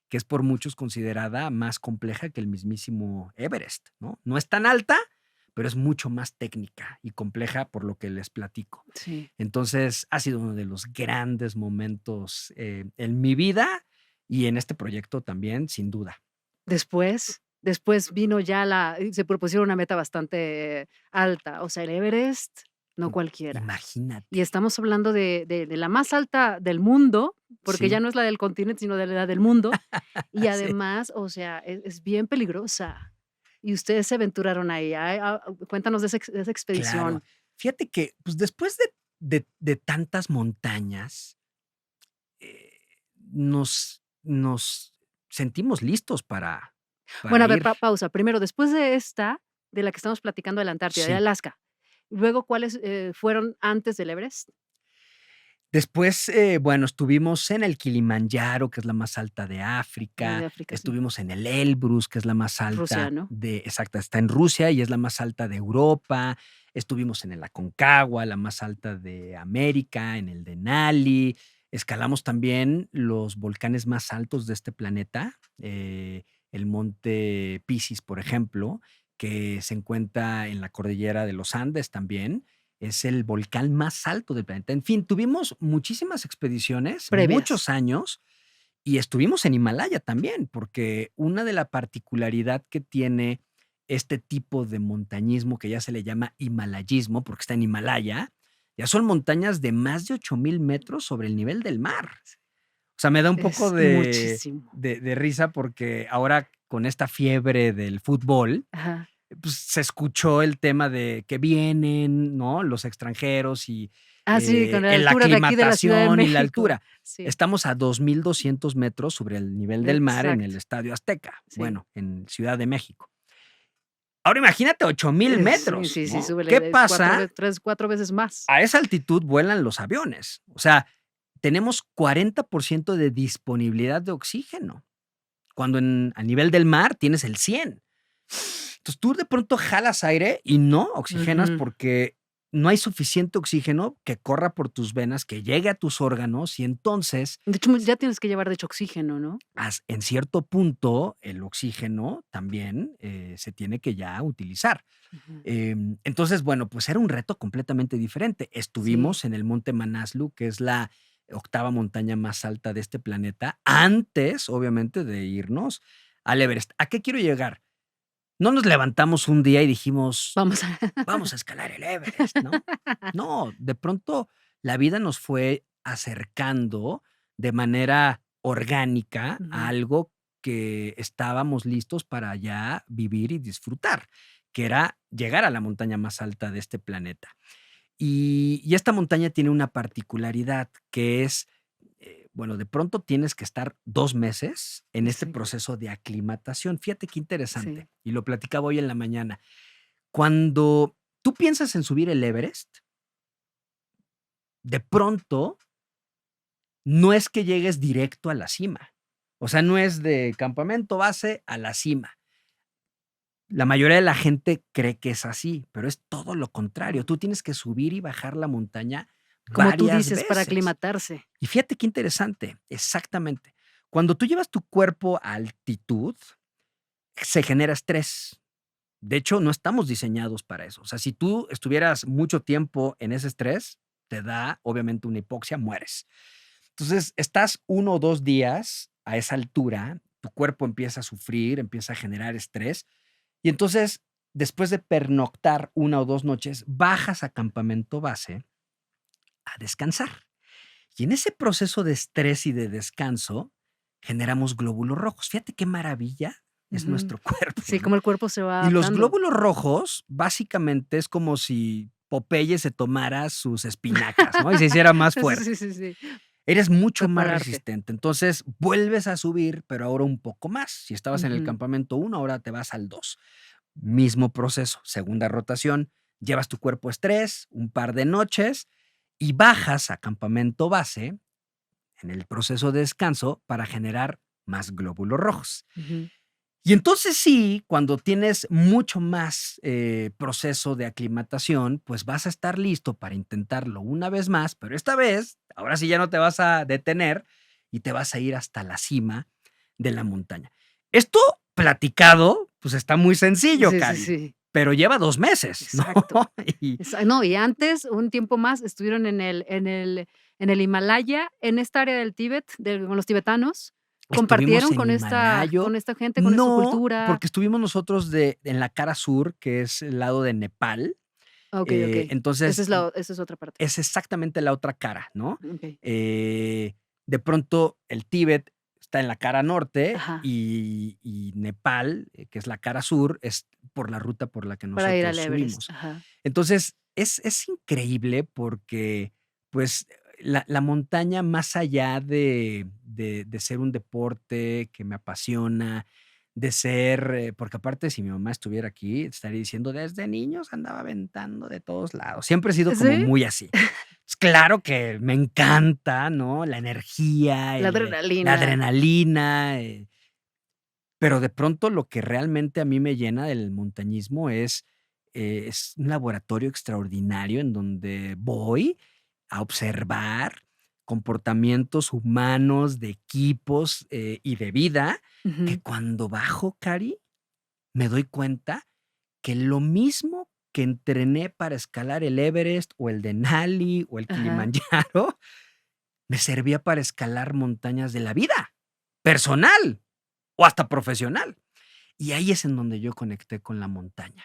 que es por muchos considerada más compleja que el mismísimo Everest, ¿no? No es tan alta, pero es mucho más técnica y compleja por lo que les platico. Sí. Entonces, ha sido uno de los grandes momentos en mi vida y en este proyecto también, sin duda. Después vino ya se propusieron una meta bastante alta, o sea, el Everest, no cualquiera. Y Imagínate. estamos hablando de la más alta del mundo, porque ya Sí, no es la del continente, sino de la del mundo, y sí, además, o sea, es bien peligrosa. Y ustedes se aventuraron ahí, cuéntanos de esa claro. expedición. Fíjate que, pues, después de tantas montañas, eh, nos sentimos listos Bueno, para a ver, ir. pausa. Primero, después de esta, de la que estamos platicando de la Antártida, de Sí. Alaska, luego, ¿cuáles, fueron antes del Everest? Después, bueno, estuvimos en el Kilimanjaro, que es la más alta de De África, África, sí. estuvimos en el Elbrus, que es la más Rusia, alta ¿no? exacto, está en Rusia y es la más alta de Europa, estuvimos en el Aconcagua, la más alta de América, en el Denali, escalamos también los volcanes más altos de este planeta, el monte Pisis, por ejemplo, que se encuentra en la cordillera de los Andes también, es el volcán más alto del planeta. En fin, tuvimos muchísimas expediciones, Previas. muchos años, y estuvimos en Himalaya también, porque una de la particularidad que tiene este tipo de montañismo, que ya se le llama himalayismo, porque está en Himalaya, ya son montañas de más de 8,000 metros sobre el nivel del mar. O sea, me da un poco Es muchísimo. de risa porque ahora con esta fiebre del fútbol, Ajá. pues, se escuchó el tema de que vienen, ¿no?, los extranjeros y, Ah, sí, con la en la altura de aquí de la Ciudad de aclimatación y la México. altura. Sí, Estamos a 2,200 metros sobre el nivel del mar en el exacto. Estadio Azteca, Sí. bueno, en Ciudad de México. Ahora imagínate 8,000 Sí, metros, sí, sí, ¿no? súbele ¿Qué de 4 pasa? 3, 4 veces más. A esa altitud vuelan los aviones. O sea, tenemos 40% de disponibilidad de oxígeno, cuando a nivel del mar tienes el 100. Entonces, tú de pronto jalas aire y no oxigenas Ujú. porque no hay suficiente oxígeno que corra por tus venas, que llegue a tus órganos y entonces, De hecho, ya tienes que llevar, de hecho, oxígeno, ¿no? en cierto punto, el oxígeno también se tiene que ya utilizar. Ujú. Entonces, bueno, pues era un reto completamente diferente. Sí, Estuvimos en el Monte Manaslu, que es la octava montaña más alta de este planeta, antes, obviamente, de irnos al Everest. ¿A qué quiero llegar? No nos levantamos un día y dijimos: vamos a "Vamos a escalar el Everest", ¿no? No, de pronto la vida nos fue acercando de manera orgánica a Ujú. algo que estábamos listos para ya vivir y disfrutar, que era llegar a la montaña más alta de este planeta. Y esta montaña tiene una particularidad que es, bueno, de pronto tienes que estar 2 meses en este Sí, proceso de aclimatación. Fíjate qué interesante, sí. y lo platicaba hoy en la mañana. Cuando tú piensas en subir el Everest, de pronto no es que llegues directo a la cima. O sea, no es de campamento base a la cima. La mayoría de la gente cree que es así, pero es todo lo contrario. Mm. Tú tienes que subir y bajar la montaña Como tú varias dices, para veces. aclimatarse. Y fíjate qué interesante, exactamente. Cuando tú llevas tu cuerpo a altitud, se genera estrés. De hecho, no estamos diseñados para eso. O sea, si tú estuvieras mucho tiempo en ese estrés, te da obviamente una hipoxia, mueres. Entonces, estás 1 o 2 días a esa altura, tu cuerpo empieza a sufrir, empieza a generar estrés, y entonces, después de pernoctar 1 o 2 noches, bajas a campamento base a descansar. Y en ese proceso de estrés y de descanso, generamos glóbulos rojos. Fíjate qué maravilla es Ujú. nuestro cuerpo, Sí, ¿no? como el cuerpo se va Y los adaptando. glóbulos rojos, básicamente, es como si Popeye se tomara sus espinacas, ¿no? Y se hiciera más Sí, sí, fuerte. sí, sí. Eres mucho más Prepararte. resistente. Entonces, vuelves a subir, pero ahora un poco más. Si estabas en el Ujú. campamento 1, ahora te vas al 2. Mismo proceso, segunda rotación, llevas tu cuerpo a estrés, un par de noches y bajas a campamento base en el proceso de descanso para generar más glóbulos rojos. Ujú. Y entonces sí, cuando tienes mucho más proceso de aclimatación, pues vas a estar listo para intentarlo una vez más, pero esta vez, ahora sí ya no te vas a detener y te vas a ir hasta la cima de la montaña. Esto platicado, pues está muy sencillo, Sí, sí, Cari, sí. pero lleva 2 meses, ¿no? Exacto. Y No, y antes, un tiempo más, estuvieron en el Himalaya, en esta área del Tíbet, con los tibetanos. estuvimos Compartieron en con Himalayo. esta gente, con su No, cultura. porque estuvimos nosotros en la cara sur, que es el lado de Nepal. Okey, okey. Esa Entonces, es la esa es otra parte. es exactamente la otra cara, ¿no? Okey. De pronto, el Tíbet está en la cara norte Ajá, y Nepal, que es la cara sur, es por la ruta por la que para ir al nosotros Everest. subimos. Ajá. Entonces, es increíble porque, pues, la montaña, más allá de ser un deporte que me apasiona, de ser, porque aparte, si mi mamá estuviera aquí, estaría diciendo: "Desde niños andaba aventando de todos lados". Siempre he sido como ¿Sí? muy así. Pues claro que me encanta, ¿no? La energía, La la adrenalina. adrenalina, pero de pronto lo que realmente a mí me llena del montañismo es un laboratorio extraordinario en donde voy a observar comportamientos humanos, de equipos, y de vida, que Ujú. cuando bajo, Cari, me doy cuenta que lo mismo que entrené para escalar el Everest, o el Denali, o el Ajá. Kilimanjaro, me servía para escalar montañas de la vida, personal o hasta profesional. Y ahí es en donde yo conecté con la montaña,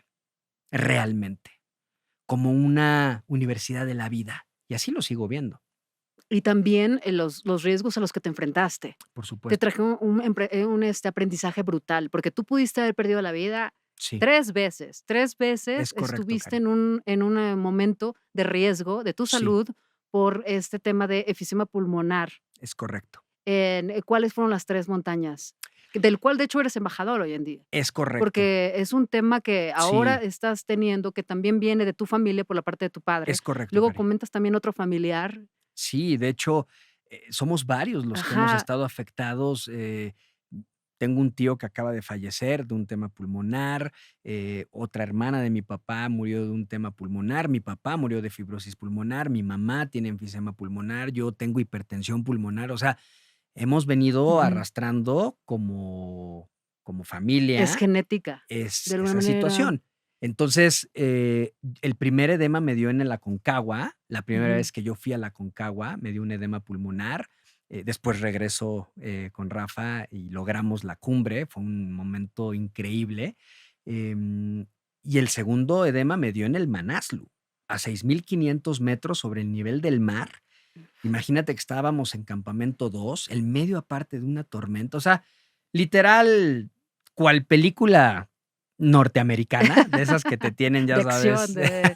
realmente, como una universidad de la vida, y así lo sigo viendo, Y también, los riesgos a los que te enfrentaste. por Te supuesto. trajo un aprendizaje brutal, porque tú pudiste haber perdido la vida Sí, 3 veces es correcto, estuviste Cari, en un momento de riesgo de tu sí, salud por este tema de efisema pulmonar. es correcto, ¿Cuáles fueron las 3 montañas? Del cual, de hecho, eres embajador hoy en día, es correcto, porque es un tema que ahora sí, estás teniendo, que también viene de tu familia por la parte de tu padre. es correcto, Luego Cari. comentas también otro familiar. Sí, de hecho, somos varios los que hemos Ajá, estado afectados. Tengo un tío que acaba de fallecer de un tema pulmonar, otra hermana de mi papá murió de un tema pulmonar, mi papá murió de fibrosis pulmonar, mi mamá tiene enfisema pulmonar, yo tengo hipertensión pulmonar, o sea, hemos venido ujú. arrastrando como Es familia genética, es de alguna esa manera. situación. Entonces, el primer edema me dio en el Aconcagua, la primera Ujú. vez que yo fui a la Aconcagua me dio un edema pulmonar, después regreso, con Rafa y logramos la cumbre, fue un momento increíble, em, y el segundo edema me dio en el Manaslu, a 6,500 metros sobre el nivel del mar. Imagínate que estábamos en campamento 2, en medio aparte de una tormenta, o sea, literal, cual película norteamericana, de esas que te tienen, ya De acción, sabes. de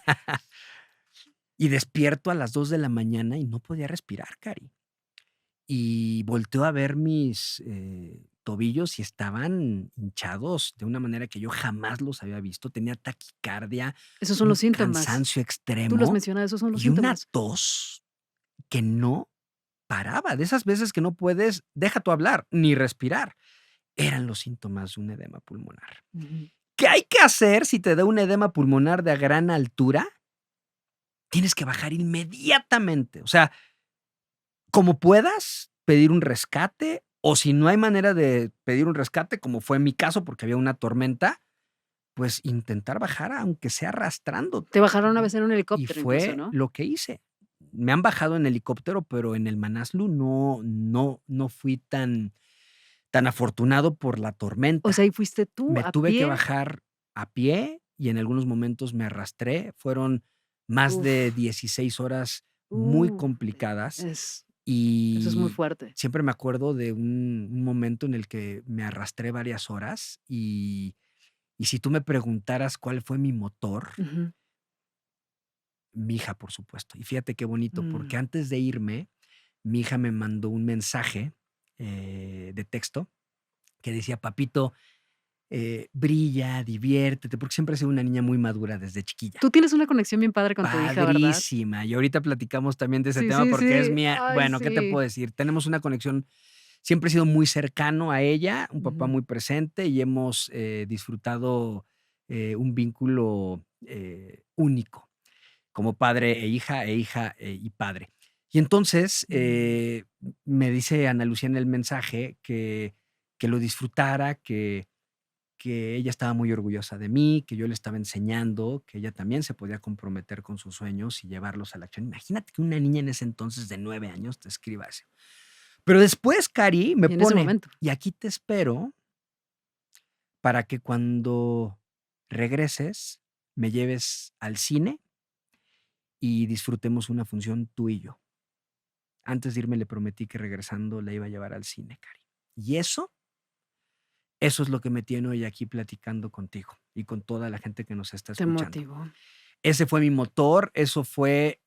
Y despierto a las 2 de la mañana y no podía respirar, Cari. Y volteo a ver mis, tobillos y estaban hinchados de una manera que yo jamás los había visto. Tenía taquicardia, esos son un los síntomas. cansancio Tú los extremo mencionas, esos son los y una síntomas. tos que no paraba, de esas veces que no puedes, deja tú hablar, ni respirar. Eran los síntomas de un edema pulmonar. Ujú. ¿Qué hay que hacer si te da un edema pulmonar de a gran altura? Tienes que bajar inmediatamente. O sea, como puedas, pedir un rescate, o si no hay manera de pedir un rescate, como fue en mi caso, porque había una tormenta, pues intentar bajar, aunque sea arrastrándote. Te bajaron una vez en un Y helicóptero incluso, fue ¿no? lo que hice. Me han bajado en helicóptero, pero en el Manaslu no fui tan afortunado por la O tormenta. sea, y fuiste tú Me a tuve que pie. bajar a pie y en algunos momentos me arrastré. Fueron más de Uf, 16 horas muy uh, complicadas es eso es muy y fuerte. siempre me acuerdo de un momento en el que me arrastré varias horas y si tú me preguntaras cuál fue mi motor, Ujú. mi hija, por supuesto. Y fíjate qué bonito, porque Mm. antes de irme, mi hija me mandó un mensaje, de texto que decía: "Papito, brilla, diviértete, porque siempre he sido una niña muy madura desde chiquilla. Tú tienes una conexión bien padre con tu hija, ¿verdad? Padrísima. Y ahorita platicamos también de ese Sí, tema sí, porque es sí. mía. Ay, Bueno, ¿qué te sí. puedo decir? Tenemos una conexión, siempre he sido muy cercano a ella, un papá Ujú. muy presente y hemos disfrutado un vínculo único como padre e hija y padre. Y entonces Mm. me dice Ana Lucía en el mensaje que lo disfrutara, que ella estaba muy orgullosa de mí, que yo le estaba enseñando, que ella también se podía comprometer con sus sueños y llevarlos a la acción. Imagínate que una niña en ese entonces de 9 años te escriba eso. Pero después Cari me Y en ese pone, momento. y aquí te espero para que cuando regreses me lleves al cine y disfrutemos una función tú y yo. Antes de irme le prometí que regresando la iba a llevar al cine, Cari. Y eso es lo que me tiene hoy aquí platicando contigo y con toda la gente que nos está Te escuchando. motivó. Ese fue mi motor, eso fue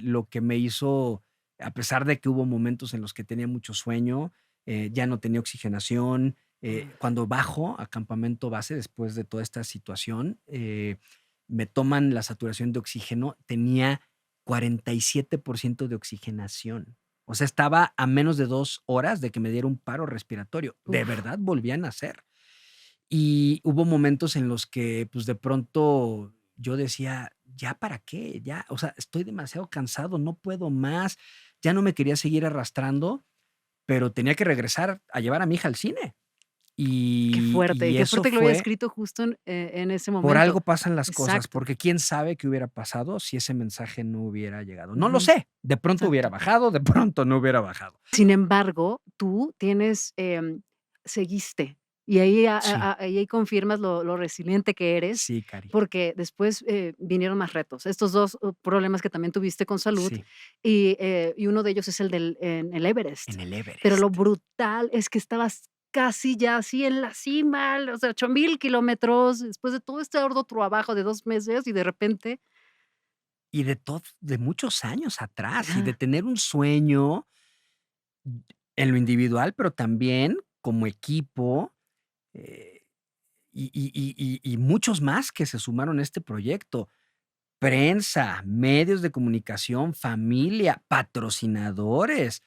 lo que me hizo, a pesar de que hubo momentos en los que tenía mucho sueño, ya no tenía oxigenación. Mm. Cuando bajo a campamento base después de toda esta situación, me toman la saturación de oxígeno, tenía 47% de oxigenación. O sea, estaba a menos de 2 horas de que me diera un paro respiratorio. De Uf. verdad volvían a nacer. Y hubo momentos en los que, pues, de pronto yo decía: "¿Ya para qué? Ya, o sea, estoy demasiado cansado, no puedo más". Ya no me quería seguir arrastrando, pero tenía que regresar a llevar a mi hija al cine. Y Y qué eso fuerte que lo haya fue escrito justo en ese por momento. algo pasan las cosas, Exacto, porque quién sabe qué hubiera pasado si ese mensaje no hubiera llegado. No lo ujú, sé, de pronto hubiera exacto. bajado, de pronto no hubiera bajado. Sin embargo, tú tienes, seguiste, y ahí Sí, ahí confirmas lo resiliente que eres, sí, Cari, porque después, vinieron más retos. Estos 2 problemas que también tuviste con salud, sí, y uno de ellos es el del en el Everest. en el Pero lo Everest. brutal es que estabas casi ya así en la cima, o sea, 8000 kilómetros, después de todo este arduo trabajo de 2 meses, y de repente, Y de muchos años atrás, y de ya, tener un sueño en lo individual, pero también como equipo, eh, y muchos más que se sumaron a este proyecto. Prensa, medios de comunicación, familia, patrocinadores,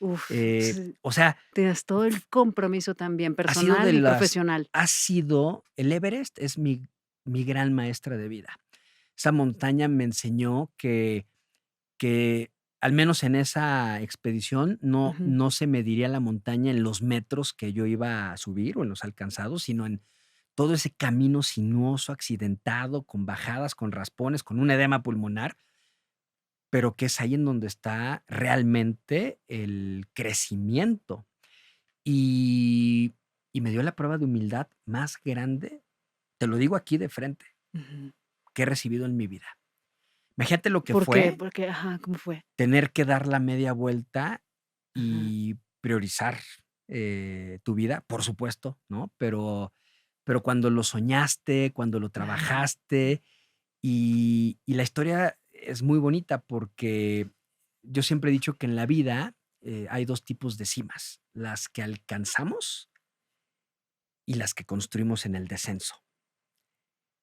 sí, o sea, tienes todo el compromiso también ha sido personal y profesional. el Everest es mi gran maestra de vida. Esa montaña me enseñó que al menos en esa expedición Ujú. no se mediría la montaña en los metros que yo iba a subir o en los alcanzados, sino en todo ese camino sinuoso, accidentado, con bajadas, con raspones, con un edema pulmonar, pero que es ahí en donde está realmente el crecimiento. Y y me dio la prueba de humildad más grande, te lo digo aquí de frente, Ujú. que he recibido en mi vida. Imagínate lo que ¿Por qué? fue Porque ajá, ¿cómo fue? tener que dar la media vuelta Ajá. y priorizar, tu vida, por supuesto, ¿no? Pero cuando lo soñaste, cuando lo Ajá. trabajaste, y la historia es muy bonita porque yo siempre he dicho que en la vida, hay 2 tipos de cimas, las que alcanzamos y las que construimos en el descenso.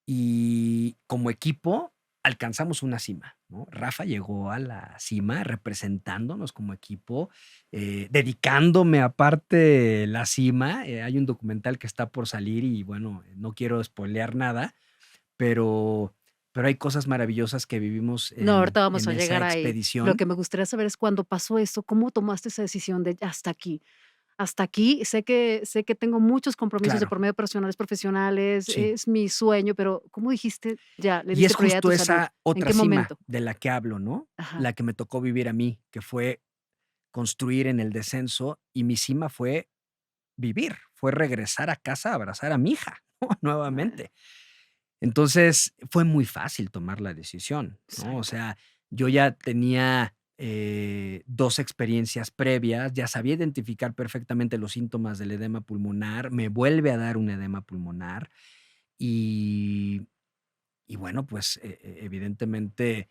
Y como equipo alcanzamos una cima, ¿no? Rafa llegó a la cima representándonos como equipo, dedicándome aparte la cima. Hay un documental que está por salir y bueno, no quiero espoilear nada, pero, pero hay cosas maravillosas que vivimos No, ahorita vamos en a esa llegar ahí. Lo expedición. que me gustaría saber es cuando pasó eso, ¿cómo tomaste esa decisión de ya hasta aquí? Hasta aquí, sé que tengo muchos compromisos de Claro, por medio personales, profesionales, sí. es mi sueño, pero, ¿cómo dijiste? Ya, le Y es diste prioridad a tu justo salud. esa ¿En otra qué cima momento? de la que hablo, ¿no? Ajá. La que me tocó vivir a mí, que fue construir en el descenso, y mi cima fue vivir, fue regresar a casa a abrazar a mi hija, ¿no? Ah, Nuevamente. Entonces, fue muy fácil tomar la decisión, ¿no? O exacto. sea, yo ya tenía, 2 experiencias previas, ya sabía identificar perfectamente los síntomas del edema pulmonar, me vuelve a dar un edema pulmonar y bueno, pues, evidentemente,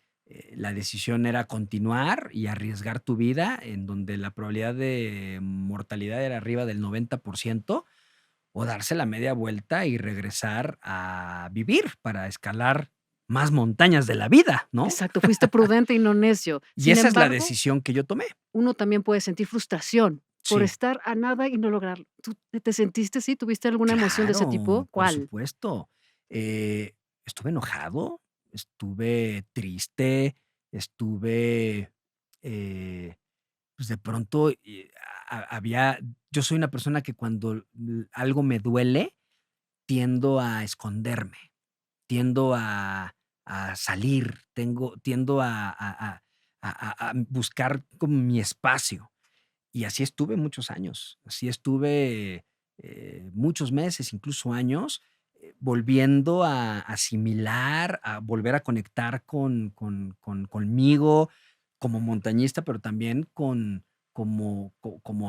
la decisión era continuar y arriesgar tu vida en donde la probabilidad de mortalidad era arriba del 90%, o darse la media vuelta y regresar a vivir para escalar más montañas de la vida, ¿no? Exacto, fuiste prudente y no necio. Y Sin esa es la embargo, decisión que yo tomé. uno también puede sentir frustración por Sí, estar a nada y no lograrlo. ¿Tú te sentiste así? ¿Tuviste alguna emoción de ese claro, tipo? por ¿Cuál? supuesto. Eh, Estuve enojado, estuve triste, estuve, eh, pues, de pronto, había yo soy una persona que cuando algo me duele, tiendo a esconderme, tiendo a salir, tiendo a buscar como mi espacio. Y así estuve muchos años, así estuve, muchos meses, incluso años, volviendo a asimilar, a volver a conectar conmigo como montañista, pero también como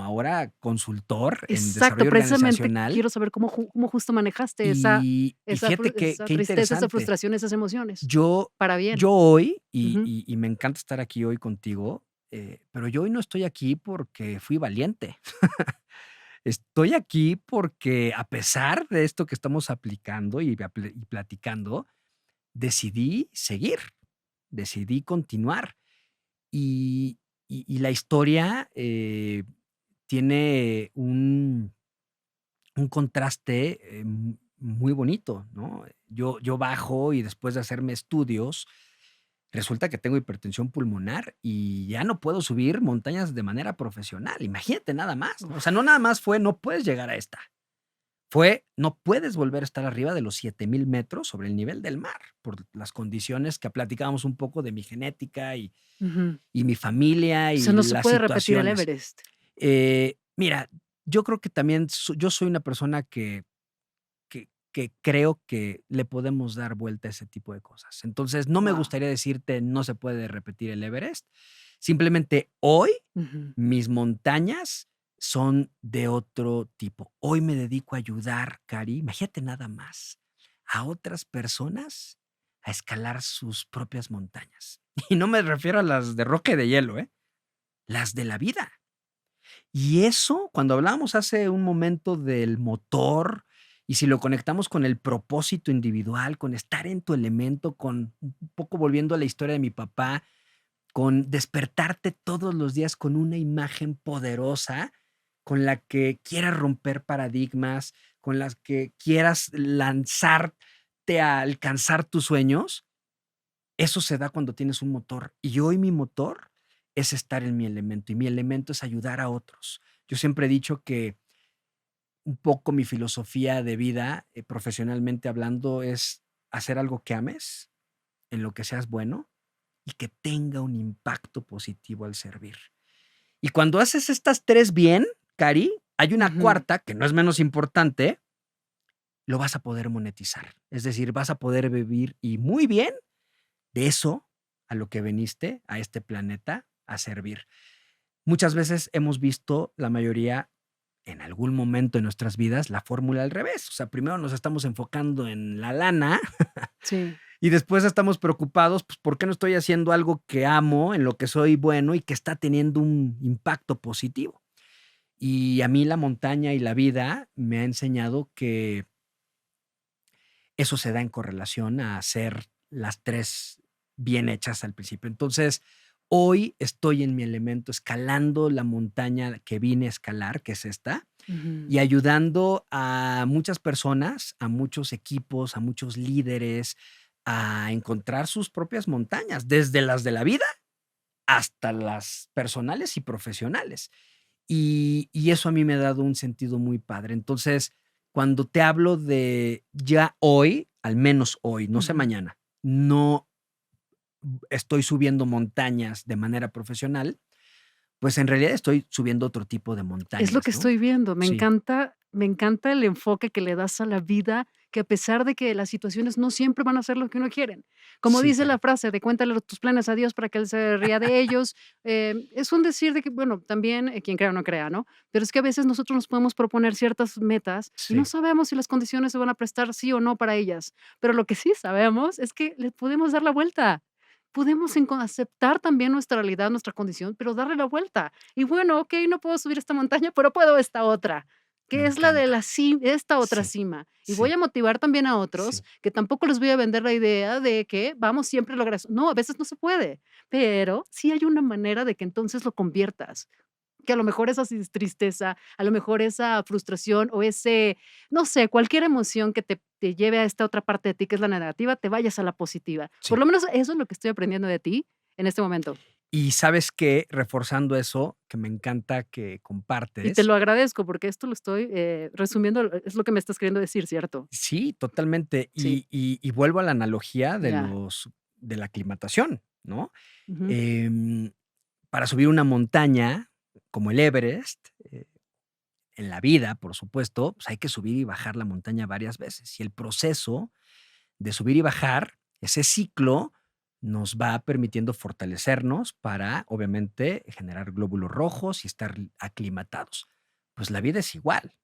ahora consultor en Exacto, desarrollo precisamente organizacional. quiero saber cómo justo manejaste esa Y fíjate esa qué tristeza, esa interesante. frustración, esas emociones, Yo para bien. yo hoy, Ujú. y me encanta estar aquí hoy contigo, pero yo hoy no estoy aquí porque fui valiente. Estoy aquí porque, a pesar de esto que estamos aplicando y platicando, decidí seguir, decidí continuar. Y y la historia, tiene un contraste, muy bonito, ¿no? Yo bajo y después de hacerme estudios, resulta que tengo hipertensión pulmonar y ya no puedo subir montañas de manera profesional. Imagínate nada más, ¿no? O sea, no Uf, nada más fue, no puedes llegar a esta. Fue, no puedes volver a estar arriba de los 7000 metros sobre el nivel del mar, por las condiciones que platicábamos un poco de mi genética ujú. y mi familia O sea, y no se las puede repetir el situaciones. Everest. Mira, yo creo que también yo soy una persona que creo que le podemos dar vuelta a ese tipo de cosas. Entonces, no me Guau. gustaría decirte: "No se puede repetir el Everest". Simplemente hoy Ujú. mis montañas son de otro tipo. Hoy me dedico a ayudar, Cari, imagínate nada más, a otras personas a escalar sus propias montañas. Y no me refiero a las de roca y de hielo, las de la vida. Y eso, cuando hablábamos hace un momento del motor, y si lo conectamos con el propósito individual, con estar en tu elemento, con un poco volviendo a la historia de mi papá, con despertarte todos los días con una imagen poderosa, con la que quieras romper paradigmas, con las que quieras lanzarte a alcanzar tus sueños, eso se da cuando tienes un motor. Y hoy mi motor es estar en mi elemento, y mi elemento es ayudar a otros. Yo siempre he dicho que un poco mi filosofía de vida, profesionalmente hablando, es hacer algo que ames, en lo que seas bueno y que tenga un impacto positivo al servir. Y cuando haces estas 3 bien, Cari, hay una Ujú. cuarta que no es menos importante, lo vas a poder monetizar. Es decir, vas a poder vivir y muy bien de eso a lo que viniste a este planeta a servir. Muchas veces hemos visto, la mayoría, en algún momento de nuestras vidas, la fórmula al revés. O sea, primero nos estamos enfocando en la lana Sí. y después estamos preocupados, pues, ¿por qué no estoy haciendo algo que amo, en lo que soy bueno y que está teniendo un impacto positivo? Y a mí la montaña y la vida me ha enseñado que eso se da en correlación a hacer las 3 bien hechas al principio. Entonces, hoy estoy en mi elemento, escalando la montaña que vine a escalar, que es esta, Ujú. y ayudando a muchas personas, a muchos equipos, a muchos líderes a encontrar sus propias montañas, desde las de la vida hasta las personales y profesionales. Y eso a mí me ha dado un sentido muy padre. Entonces, cuando te hablo de ya hoy, al menos hoy, no sé Ujú. mañana, no estoy subiendo montañas de manera profesional, pues en realidad estoy subiendo otro tipo de Es lo que montañas, ¿no? estoy viendo. Sí, Me encanta el enfoque que le das a la vida, que a pesar de que las situaciones no siempre van a ser lo que uno quiere. Como sí, dice la Cari. frase de cuéntale tus planes a Dios para que Él se ría de ellos, es un decir de que, bueno, también quien crea o no crea, ¿no? Pero es que a veces nosotros nos podemos proponer ciertas metas y no Sí, sabemos si las condiciones se van a prestar sí o no para ellas. Pero lo que sí sabemos es que le podemos dar la vuelta. Podemos aceptar también nuestra realidad, nuestra condición, pero darle la vuelta. Y bueno, okey, no puedo subir esta montaña, pero puedo esta otra. Me que es la de encanta. la esta otra Sí, cima. Y voy sí, a motivar también a otros, sí, que tampoco les voy a vender la idea de que vamos siempre a lograr eso. No, a veces no se puede, pero sí hay una manera de que entonces lo conviertas. Que a lo mejor esa tristeza, a lo mejor esa frustración o ese, no sé, cualquier emoción que te lleve a esta otra parte de ti, que es la negativa, te vayas a la positiva. Por sí. lo menos eso es lo que estoy aprendiendo de ti en este momento. Y, ¿sabes qué? Reforzando eso, que me encanta que Y te compartes. lo agradezco porque esto lo estoy, resumiendo, es lo que me estás queriendo decir, ¿cierto? Sí, totalmente. Sí, Y vuelvo a la analogía ya. de la aclimatación, ¿no? Ujú. Em, para subir una montaña como el Everest, en la vida, por supuesto, pues hay que subir y bajar la montaña varias veces. Y el proceso de subir y bajar, ese ciclo nos va permitiendo fortalecernos para, obviamente, generar glóbulos rojos y estar aclimatados. Pues la vida es igual.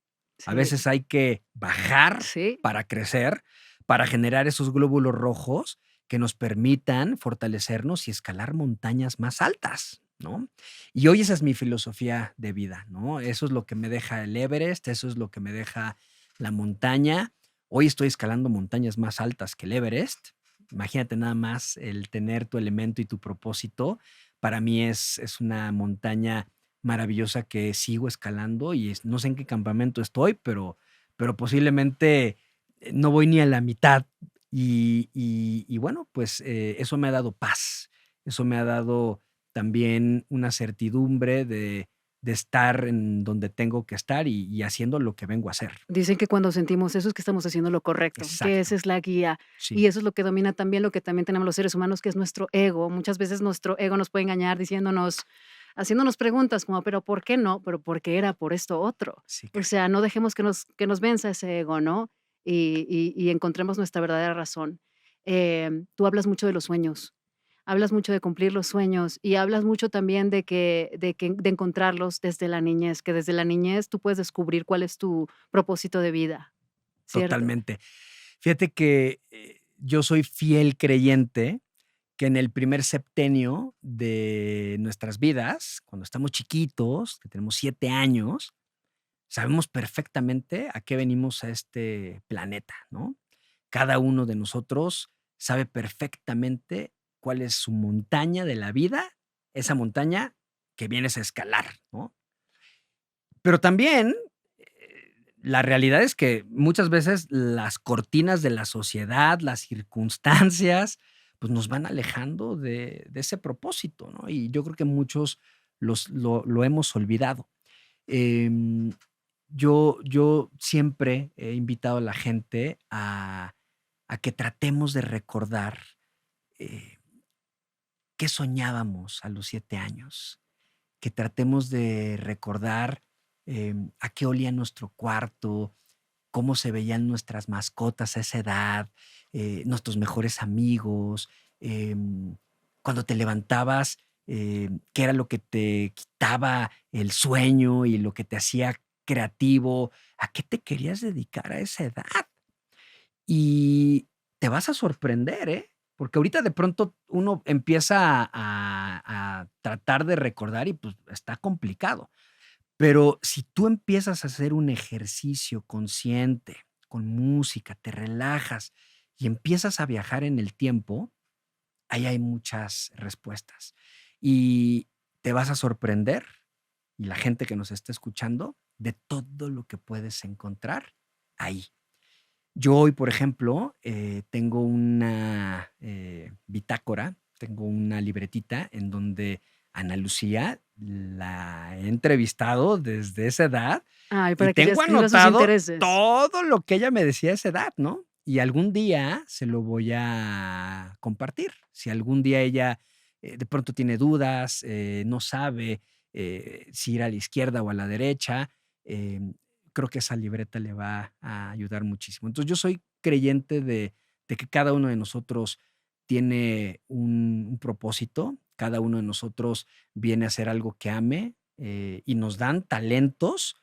A Sí, veces hay que bajar sí. para crecer, para generar esos glóbulos rojos que nos permitan fortalecernos y escalar montañas más altas, ¿no? Y hoy esa es mi filosofía de vida, ¿no? Eso es lo que me deja el Everest, eso es lo que me deja la montaña. Hoy estoy escalando montañas más altas que el Everest. Imagínate nada más el tener tu elemento y tu propósito. Para mí es una montaña maravillosa que sigo escalando y no sé en qué campamento estoy, pero posiblemente no voy ni a la mitad. Y bueno, pues eso me ha dado paz, eso me ha dado también una certidumbre de estar en donde tengo que estar y haciendo lo que vengo a hacer. Dicen que cuando sentimos eso es que estamos haciendo lo correcto, que esa Exacto, es la guía. sí, Y eso es lo que domina también lo que también tenemos los seres humanos, que es nuestro ego. Muchas veces nuestro ego nos puede engañar diciéndonos, haciéndonos preguntas como, pero ¿por qué no? Pero ¿por qué era por esto otro? sí, O caray. sea, no dejemos que nos venza ese ego, ¿no? Y encontremos nuestra verdadera razón. Tú hablas mucho de los sueños. Hablas mucho de cumplir los sueños y hablas mucho también de encontrarlos desde la niñez, que desde la niñez tú puedes descubrir cuál es tu propósito de vida, ¿cierto? Totalmente. Fíjate que, yo soy fiel creyente que en el primer septenio de nuestras vidas, cuando estamos chiquitos, que tenemos 7 años, sabemos perfectamente a qué venimos a este planeta, ¿no? Cada uno de nosotros sabe perfectamente cuál es su montaña de la vida, esa montaña que vienes a escalar, ¿no? Pero también, la realidad es que muchas veces las cortinas de la sociedad, las circunstancias, pues, nos van alejando de ese propósito, ¿no? Y yo creo que muchos lo hemos olvidado. Em, yo siempre he invitado a la gente a que tratemos de recordar, eh, qué soñábamos a los 7 años, que tratemos de recordar, a qué olía nuestro cuarto, cómo se veían nuestras mascotas a esa edad, nuestros mejores amigos, cuando te levantabas, qué era lo que te quitaba el sueño y lo que te hacía creativo, a qué te querías dedicar a esa edad. Y te vas a sorprender, ¿eh? Porque ahorita de pronto uno empieza a tratar de recordar y, pues, está complicado. Pero si tú empiezas a hacer un ejercicio consciente, con música, te relajas y empiezas a viajar en el tiempo, ahí hay muchas respuestas. Y te vas a sorprender, y la gente que nos está escuchando, de todo lo que puedes encontrar ahí. Yo hoy, por ejemplo, tengo una, bitácora, tengo una libretita en donde Ana Lucía la he entrevistado desde esa edad Ay, y para que ella tengo escriba sus anotado intereses. todo lo que ella me decía a esa edad, ¿no? Y algún día se lo voy a compartir. Si algún día ella, de pronto tiene dudas, no sabe, si ir a la izquierda o a la derecha, creo que esa libreta le va a ayudar muchísimo. Entonces, yo soy creyente de que cada uno de nosotros tiene un propósito, cada uno de nosotros viene a hacer algo que ame, y nos dan talentos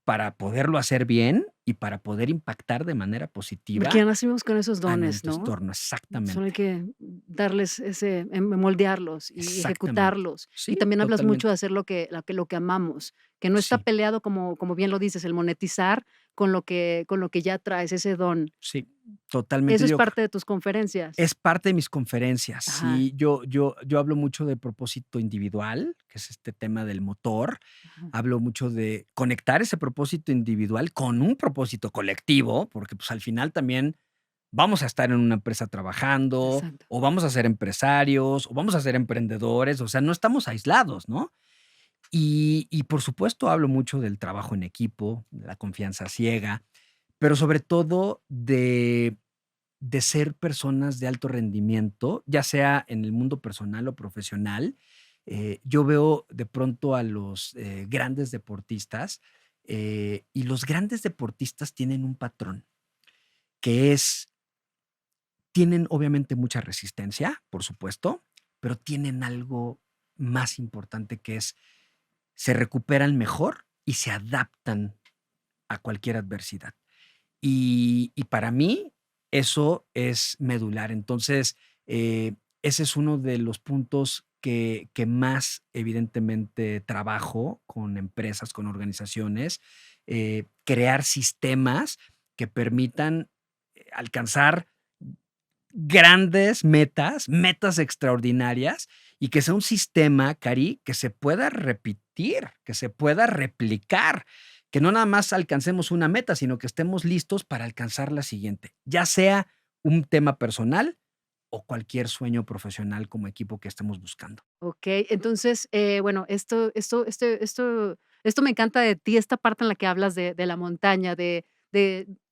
para poderlo hacer bien y para poder impactar de manera Porque positiva ya nacimos con esos a dones, nuestro ¿no? entorno. Solo hay Exactamente, que darles ese, moldearlos y exactamente. ejecutarlos. Y Sí, también hablas mucho de totalmente. hacer lo que amamos, que no está Sí, peleado como bien lo dices, el monetizar con lo que ya traes, ese don. sí, totalmente. Eso es Yo parte de tus conferencias. Es parte de mis conferencias, Ajá, sí, yo hablo mucho de propósito individual, que es este tema del motor. ajá, Hablo mucho de conectar ese propósito individual con un propósito colectivo, porque, pues, al final también vamos a estar en una empresa trabajando, exacto. o vamos a ser empresarios, o vamos a ser emprendedores, o sea, no estamos aislados, ¿no? Y por supuesto, hablo mucho del trabajo en equipo, de la confianza ciega, pero sobre todo de ser personas de alto rendimiento, ya sea en el mundo personal o profesional. Yo veo de pronto a los grandes deportistas y los grandes deportistas tienen un patrón que es, tienen obviamente mucha resistencia, por supuesto, pero tienen algo más importante que es, se recuperan mejor y se adaptan a cualquier adversidad. Y para mí eso es medular. Entonces, ese es uno de los puntos que más evidentemente trabajo con empresas, con organizaciones, crear sistemas que permitan alcanzar grandes metas, metas extraordinarias y que sea un sistema, Cari, que se pueda repetir, que se pueda replicar, que no nada más alcancemos una meta, sino que estemos listos para alcanzar la siguiente, ya sea un tema personal o cualquier sueño profesional como equipo que estemos buscando. Okey, entonces, bueno, esto me encanta de ti, esta parte en la que hablas de la montaña, de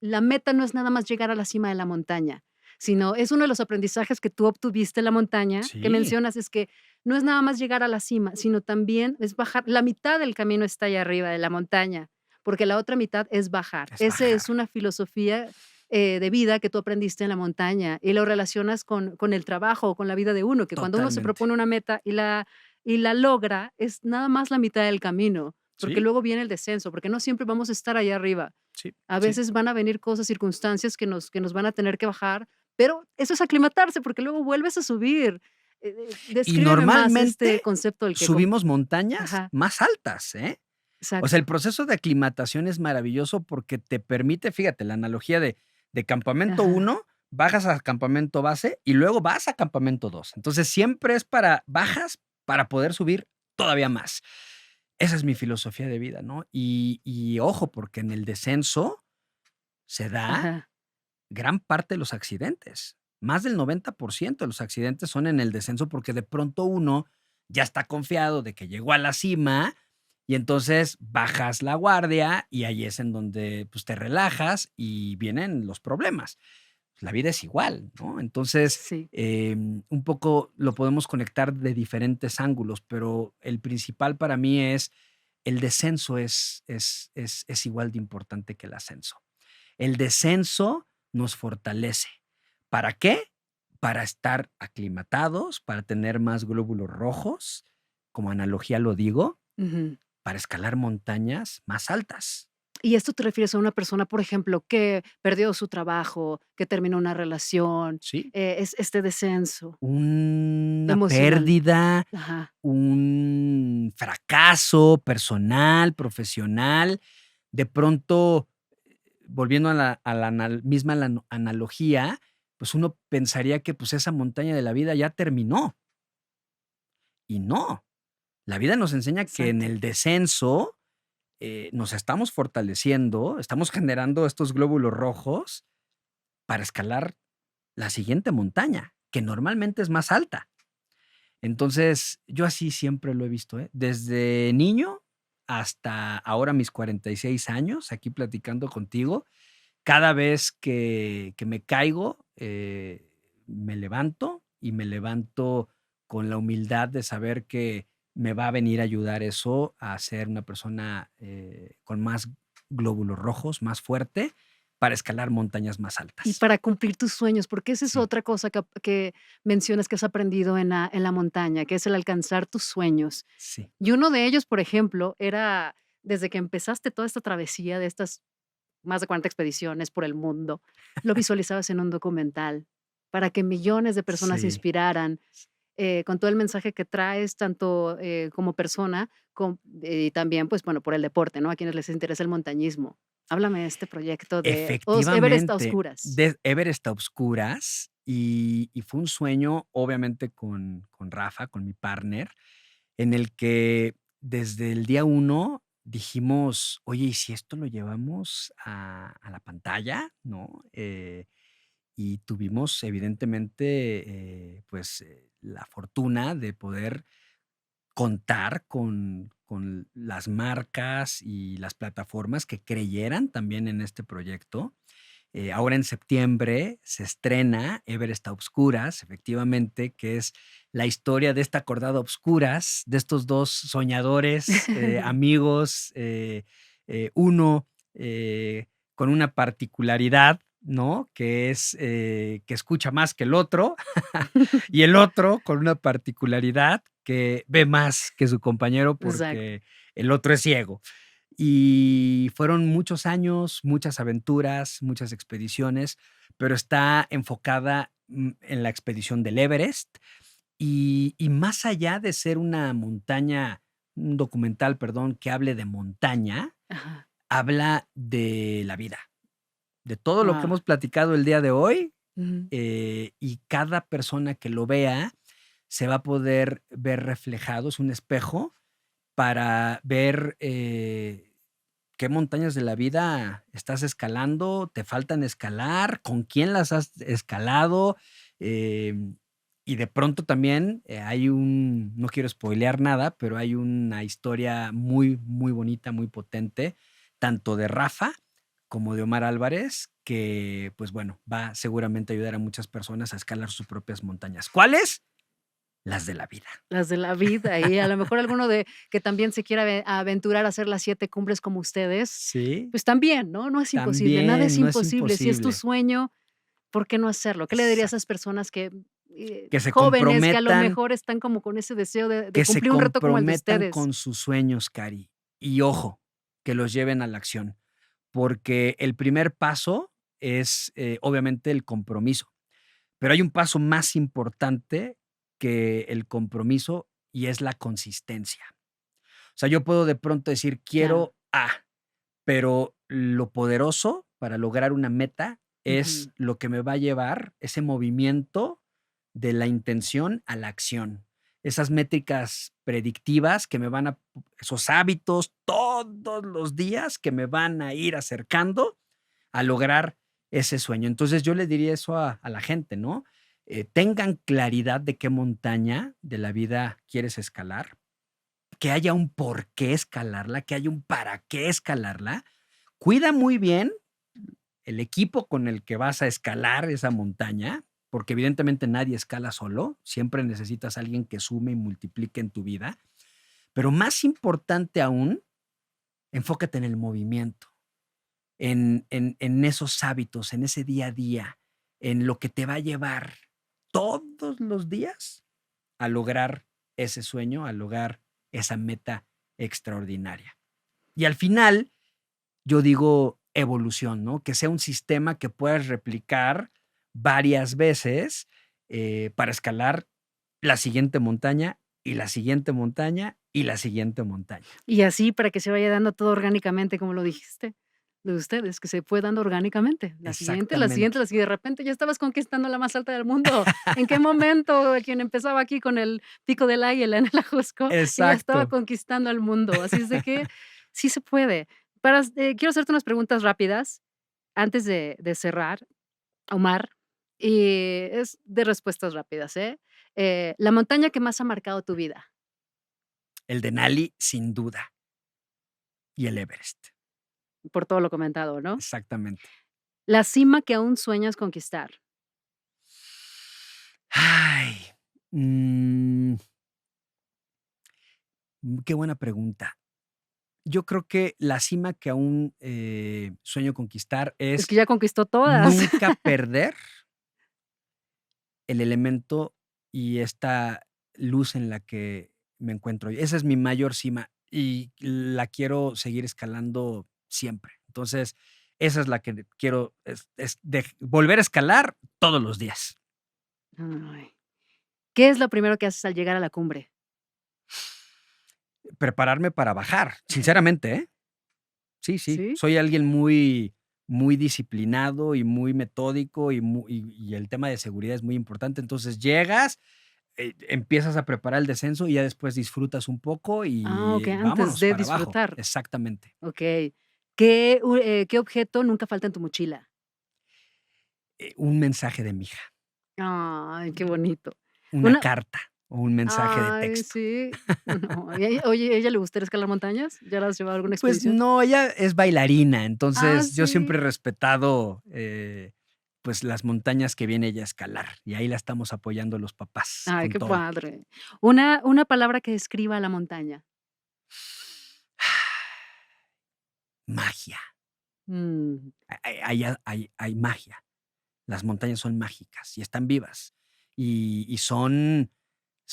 la meta no es nada más llegar a la cima de la montaña, sino es uno de los aprendizajes que tú obtuviste en la montaña, que Sí, mencionas, es que no es nada más llegar a la cima, sino también es bajar. La mitad del camino está allá arriba de la montaña, porque la otra mitad es bajar. es Ese bajar, es una filosofía, de vida que tú aprendiste en la montaña y lo relacionas con el trabajo, con la vida de uno, que cuando uno se totalmente. propone una meta y la logra, es nada más la mitad del camino, porque Sí, luego viene el descenso, porque no siempre vamos a estar allá arriba. sí, A sí. veces van a venir cosas, circunstancias que nos van a tener que bajar, pero eso es aclimatarse, porque luego vuelves a subir. Y Descríbeme más este normalmente concepto del que subimos montañas ajá, más altas, ¿eh? O sea, el exacto. proceso de aclimatación es maravilloso porque te permite, fíjate, la analogía de campamento Ajá, uno bajas a campamento base y luego vas a campamento 2. Entonces, siempre es para bajas para poder subir todavía más. Esa es mi filosofía de vida, ¿no? Y ojo, porque en el descenso se da ajá. gran parte de los accidentes. Más del 90% de los accidentes son en el descenso, porque de pronto uno ya está confiado de que llegó a la cima y entonces bajas la guardia y ahí es en donde, pues, te relajas y vienen los problemas. La vida es igual, ¿no? Entonces, Sí. un poco lo podemos conectar de diferentes ángulos, pero el principal para mí es el descenso es igual de importante que el ascenso. El descenso nos fortalece. ¿Para qué? Para estar aclimatados, para tener más glóbulos rojos, como analogía lo digo, Ujú. para escalar montañas más altas. ¿Y esto te refieres a una persona, por ejemplo, que perdió su trabajo, que terminó una relación, ¿Sí? es este descenso Una emocional? pérdida, Ajá, un fracaso personal, profesional, de pronto, volviendo a la misma analogía, pues uno pensaría que pues esa montaña de la vida ya terminó y no. La vida nos enseña que en exacto. el descenso nos estamos fortaleciendo, estamos generando estos glóbulos rojos para escalar la siguiente montaña, que normalmente es más alta. Entonces, yo así siempre lo he visto, ¿eh? Desde niño hasta ahora mis 46 años, aquí platicando contigo, cada vez que me caigo, me levanto y me levanto con la humildad de saber que me va a venir a ayudar eso a ser una persona, con más glóbulos rojos, más fuerte, para escalar montañas más Y altas. para cumplir tus sueños, porque esa es Sí, otra cosa que mencionas que has aprendido en la montaña, que es el alcanzar tus sueños. sí, Y uno de ellos, por ejemplo, era desde que empezaste toda esta travesía de estas más de 40 expediciones por el mundo. Lo visualizabas en un documental para que millones de personas se Sí. inspiraran, con todo el mensaje que traes, tanto, como persona, y también, pues, bueno, por el deporte, ¿no? A quienes les interesa el montañismo. Háblame de este proyecto de Everest a Efectivamente, oscuras. de Everest a obscuras, y fue un sueño, obviamente, con Rafa, con mi partner, en el que desde el día uno dijimos: "Oye, ¿y si esto lo llevamos a la pantalla?", ¿no? Y tuvimos evidentemente, pues, la fortuna de poder contar con las marcas y las plataformas que creyeran también en este proyecto. Ahora en septiembre se estrena Everest a Obscuras, efectivamente, que es la historia de esta acordada a obscuras, de estos 2 soñadores, amigos, uno, con una particularidad, ¿no? Que es, que escucha más que el otro, y el otro con una particularidad que ve más que su compañero Exacto. porque el otro es ciego. Y fueron muchos años, muchas aventuras, muchas expediciones, pero está enfocada, en la expedición del Everest. Y más allá de ser una montaña, un documental, perdón, que hable de montaña, Ajá. habla de la vida, de todo lo que Guau. hemos platicado el día de hoy, Ujú. y cada persona que lo vea se va a poder ver reflejado, es un espejo para ver, qué montañas de la vida estás escalando, te faltan escalar, con quién las has escalado, y de pronto también, hay no quiero espoilear nada, pero hay una historia muy, muy bonita, muy potente, tanto de Rafa como de Omar Álvarez, que, pues bueno, va seguramente a ayudar a muchas personas a escalar sus propias montañas. ¿Cuáles? Las de la vida. Las de la vida, y a lo mejor alguno de que también se quiera aventurar a hacer las 7 cumbres como ustedes, Sí, pues también, ¿no? No es imposible, nada es también, no es imposible. Si es tu imposible. sueño, ¿por qué no hacerlo? ¿Qué le dirías a esas Exacto. personas que, Que se jóvenes, que a lo comprometan mejor están como con ese deseo de que se cumplir un reto como el de comprometan ustedes? con sus sueños, Cari. Y ojo, que los lleven a la acción, porque el primer paso es, obviamente, el compromiso, pero hay un paso más importante que el compromiso, y es la consistencia. O sea, yo puedo de pronto decir: Claro. "Quiero A", pero lo poderoso para lograr una meta Ujú. es lo que me va a llevar ese movimiento de la intención a la acción. Esas métricas predictivas que me van a esos hábitos todos los días que me van a ir acercando a lograr ese sueño. Entonces, yo le diría eso a la gente, ¿no? Tengan claridad de qué montaña de la vida quieres escalar, que haya un por qué escalarla, que haya un para qué escalarla. Cuida muy bien el equipo con el que vas a escalar esa montaña, porque evidentemente nadie escala solo, siempre necesitas a alguien que sume y multiplique en tu vida, pero más importante aún, enfócate en el movimiento, en esos hábitos, en ese día a día, en lo que te va a llevar todos los días a lograr ese sueño, a lograr esa meta extraordinaria. Y al final, yo digo evolución, ¿no? Que sea un sistema que puedas replicar varias veces, para escalar la siguiente montaña, y la siguiente montaña, y la siguiente montaña. Y así para que se vaya dando todo orgánicamente, como lo dijiste, lo de ustedes, que se fue dando orgánicamente. La siguiente, Exactamente, la siguiente, de repente ya estabas conquistando la más alta del mundo. ¿En qué momento quien empezaba aquí con el Pico del Águila en el Ajusco y ya estaba exacto. conquistando al mundo? Así es de que sí se puede. Quiero hacerte unas preguntas rápidas antes de cerrar, Omar, y es de respuestas rápidas, ¿eh? La montaña que más ha marcado tu vida, El Denali, sin duda, y el Everest. por todo lo comentado, ¿no? Exactamente. La cima que aún sueñas conquistar. Ay, mm, qué buena pregunta. Yo creo que la cima que aún, sueño conquistar Es es que ya conquistó todas. nunca perder el elemento y esta luz en la que me encuentro hoy. Esa es mi mayor cima y la quiero seguir escalando siempre. Entonces, esa es la que quiero, volver a escalar todos los días. Ay. ¿Qué es lo primero que haces al llegar a la cumbre? Prepararme para bajar, sinceramente, ¿eh? Sí, sí, ¿Sí? soy alguien muy, muy disciplinado y muy metódico y el tema de seguridad es muy importante. Entonces llegas, empiezas a preparar el descenso y ya después disfrutas un poco Okey, y antes vámonos de para abajo. disfrutar. Exactamente. Okey. ¿Qué objeto nunca falta en tu mochila? Un mensaje de mi hija, Ay, qué bonito. una Una carta o un mensaje de Ay, texto. sí. No, y oye, ¿ella le gustaría escalar montañas? ¿Ya la has llevado a alguna Pues expedición? no, ella es bailarina, Ah, entonces yo siempre he sí. respetado, pues las montañas que viene ella a escalar y ahí la estamos apoyando los papás Ay, con qué todo. padre. Una palabra que describa la montaña. Magia, Mm, hay magia. Las montañas son mágicas y están vivas y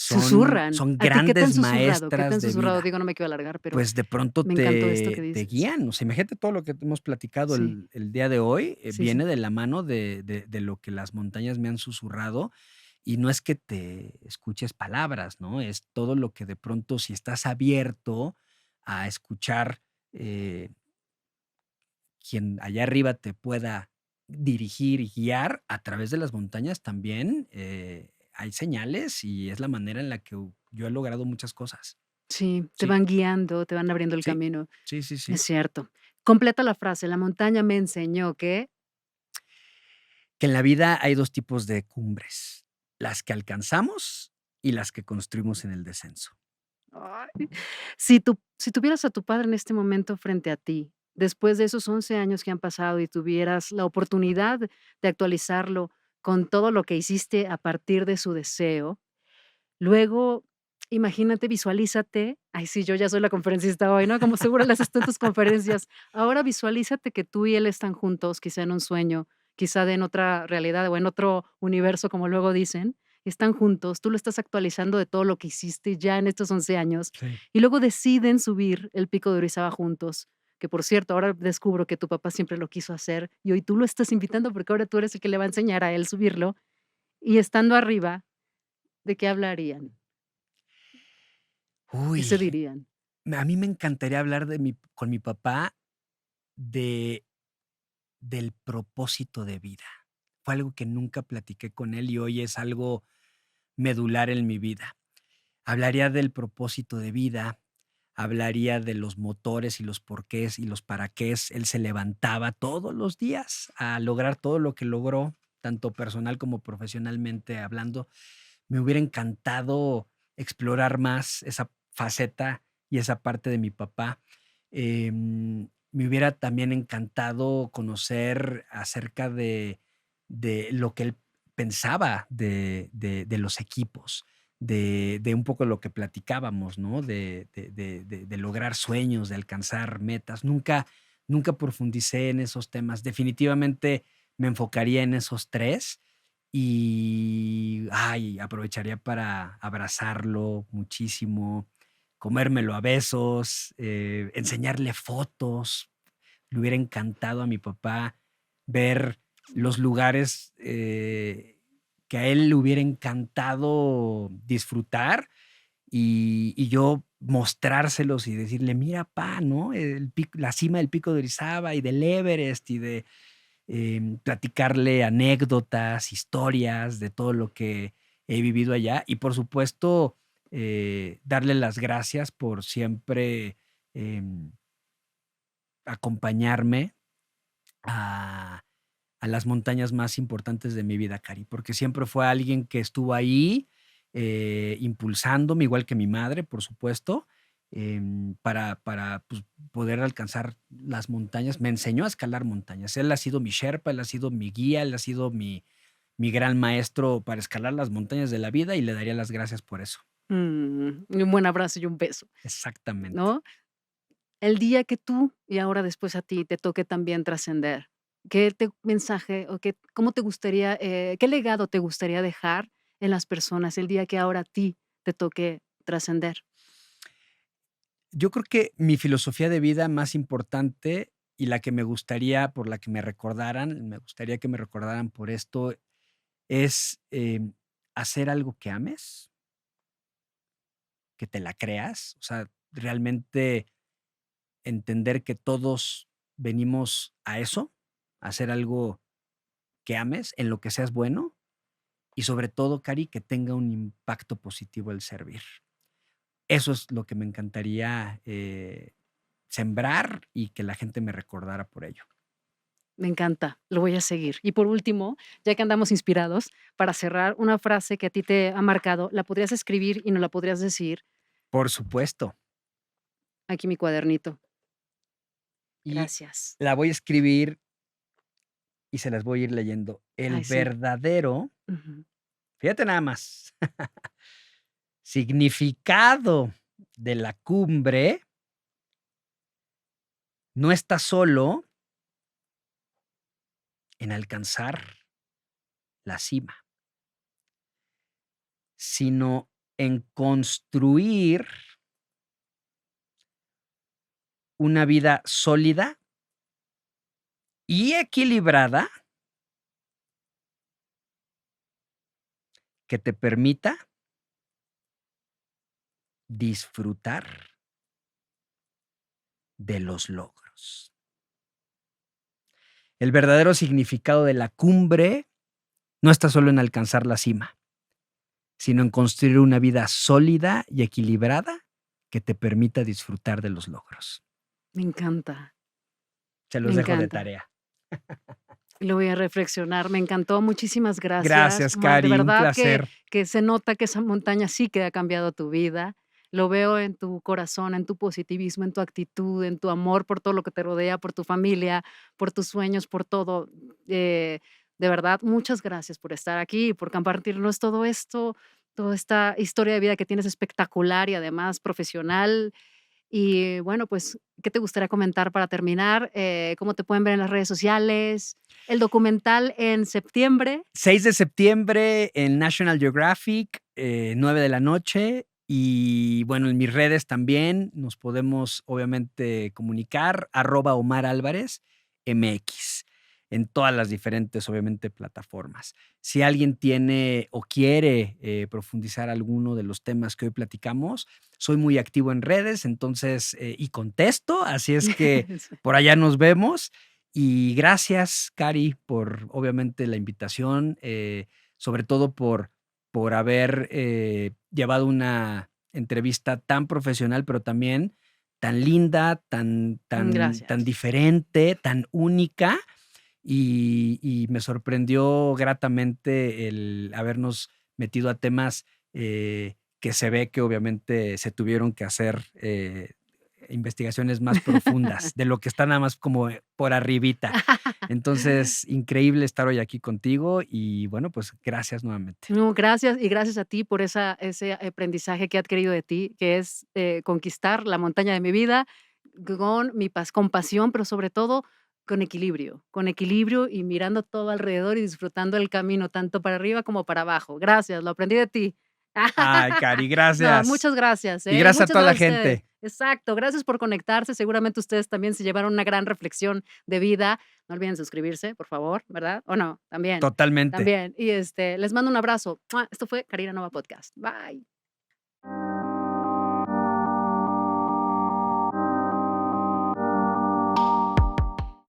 susurran. son ¿A ti qué te han grandes susurrado? ¿Qué te maestras han de susurrado? vida. Digo, no me quiero alargar, pero Pues de pronto me encantó esto que te dices. guían, o sea, imagínate todo lo que hemos platicado Sí, el día de hoy, sí, sí. viene de la mano de lo que las montañas me han susurrado, y no es que te escuches palabras, ¿no? Es todo lo que de pronto, si estás abierto a escuchar, eh, quien allá arriba te pueda dirigir y guiar a través de las montañas también, hay señales y es la manera en la que yo he logrado muchas cosas. Sí, te Sí, van guiando, te van abriendo el sí, camino. sí, sí, Es sí. cierto. Completa la frase, la montaña me enseñó que Que en la vida hay 2 tipos de cumbres, las que alcanzamos y las que construimos en el descenso. ay, si tuvieras a tu padre en este momento frente a ti, después de esos 11 años que han pasado y tuvieras la oportunidad de actualizarlo con todo lo que hiciste a partir de su deseo, luego imagínate, visualízate, ay, sí, yo ya soy la conferencista hoy, ¿no? Como seguro le haces tú en tus conferencias. Ahora visualízate que tú y él están juntos, quizá en un sueño, quizá en otra realidad o en otro universo, como luego dicen, están juntos, tú lo estás actualizando de todo lo que hiciste ya en estos 11 años, Sí. y luego deciden subir el pico de Orizaba juntos, que por cierto, ahora descubro que tu papá siempre lo quiso hacer, y hoy tú lo estás invitando porque ahora tú eres el que le va a enseñar a él subirlo, y estando arriba, ¿de qué hablarían? ¿Qué Uy, se dirían? a mí me encantaría hablar con mi papá de del propósito de vida. Fue algo que nunca platiqué con él y hoy es algo medular en mi vida. Hablaría del propósito de vida, hablaría de los motores y los porqués y los paraqués. Él se levantaba todos los días a lograr todo lo que logró, tanto personal como profesionalmente hablando. Me hubiera encantado explorar más esa faceta y esa parte de mi papá. Me hubiera también encantado conocer acerca de lo que él pensaba de los equipos, de un poco lo que platicábamos, ¿no? De lograr sueños, de alcanzar metas. Nunca profundicé en esos temas. Definitivamente me enfocaría en esos 3 y, ay, aprovecharía para abrazarlo muchísimo, comérmelo a besos, enseñarle fotos. Le hubiera encantado a mi papá ver los lugares, que a él le hubiera encantado disfrutar y yo mostrárselos y decirle: "Mira, pa, ¿no? La cima del Pico de Orizaba y del Everest", y de platicarle anécdotas, historias de todo lo que he vivido allá y por supuesto, darle las gracias por siempre em, acompañarme a, a las montañas más importantes de mi vida, Cari, porque siempre fue alguien que estuvo ahí impulsándome, igual que mi madre, por supuesto, para pues, poder alcanzar las montañas. Me enseñó a escalar montañas. Él ha sido mi Sherpa, él ha sido mi guía, él ha sido mi gran maestro para escalar las montañas de la vida y le daría las gracias por eso. Y un buen abrazo y un beso, Exactamente. ¿no? El día que tú, y ahora después a ti, te toque también trascender, ¿qué mensaje o cómo te gustaría, qué legado te gustaría dejar en las personas el día que ahora a ti te toque trascender? Yo creo que mi filosofía de vida más importante y la que me gustaría, por la que me gustaría que me recordaran por esto, es hacer algo que ames, que te la creas, o sea, realmente entender que todos venimos a eso, a hacer algo que ames, en lo que seas bueno, y sobre todo, Cari, que tenga un impacto positivo el servir. Eso es lo que me encantaría sembrar y que la gente me recordara por ello. Me encanta, lo voy a seguir. Y por último, ya que andamos inspirados, para cerrar, una frase que a ti te ha marcado, ¿la podrías escribir y nos la podrías decir? Por supuesto. Aquí mi cuadernito. Y Gracias. la voy a escribir y se las voy a ir leyendo. El Ay, sí. verdadero, Ujú. fíjate nada más, significado de la cumbre no está solo en alcanzar la cima, sino en construir una vida sólida y equilibrada que te permita disfrutar de los logros. El verdadero significado de la cumbre no está solo en alcanzar la cima, sino en construir una vida sólida y equilibrada que te permita disfrutar de los logros. Me encanta, Se me los dejo de encanta. tarea. Lo voy a reflexionar, me encantó, muchísimas gracias. Gracias, Cari, De un verdad que placer. se nota que esa montaña sí que ha cambiado tu vida. Lo veo en tu corazón, en tu positivismo, en tu actitud, en tu amor por todo lo que te rodea, por tu familia, por tus sueños, por todo. De verdad, muchas gracias por estar aquí y por compartirnos todo esto, toda esta historia de vida que tienes espectacular y además profesional. Y bueno, pues, ¿qué te gustaría comentar para terminar? ¿Cómo te pueden ver en las redes sociales? El documental en septiembre. 6 de septiembre en National Geographic, 9 de la noche. Y bueno, en mis redes también nos podemos obviamente comunicar, @Omar Álvarez MX, en todas las diferentes, obviamente, plataformas. Si alguien tiene o quiere profundizar alguno de los temas que hoy platicamos, soy muy activo en redes, entonces, y contesto, así es que por allá nos vemos. Y gracias, Cari, por obviamente la invitación, sobre todo por haber llevado una entrevista tan profesional, pero también tan linda, tan Gracias. diferente, tan única. Y me sorprendió gratamente el habernos metido a temas que se ve que obviamente se tuvieron que hacer investigaciones más profundas de lo que está nada más como por arribita. Entonces, increíble estar hoy aquí contigo y bueno, pues gracias nuevamente. No, gracias, y gracias a ti por ese aprendizaje que he adquirido de ti, que es, conquistar la montaña de mi vida con mi con pasión, pero sobre todo con equilibrio y mirando todo alrededor y disfrutando el camino, tanto para arriba como para abajo. Gracias, lo aprendí de ti. Ay, Cari, No, gracias. muchas gracias, Y y gracias a muchas toda la gracias a ustedes. gente. Exacto, gracias por conectarse. Seguramente ustedes también se llevaron una gran reflexión de vida. No olviden suscribirse, por favor, ¿verdad? ¿O no? También, Totalmente. también. Y, les mando un abrazo. Esto fue Karina Nova Podcast. Bye.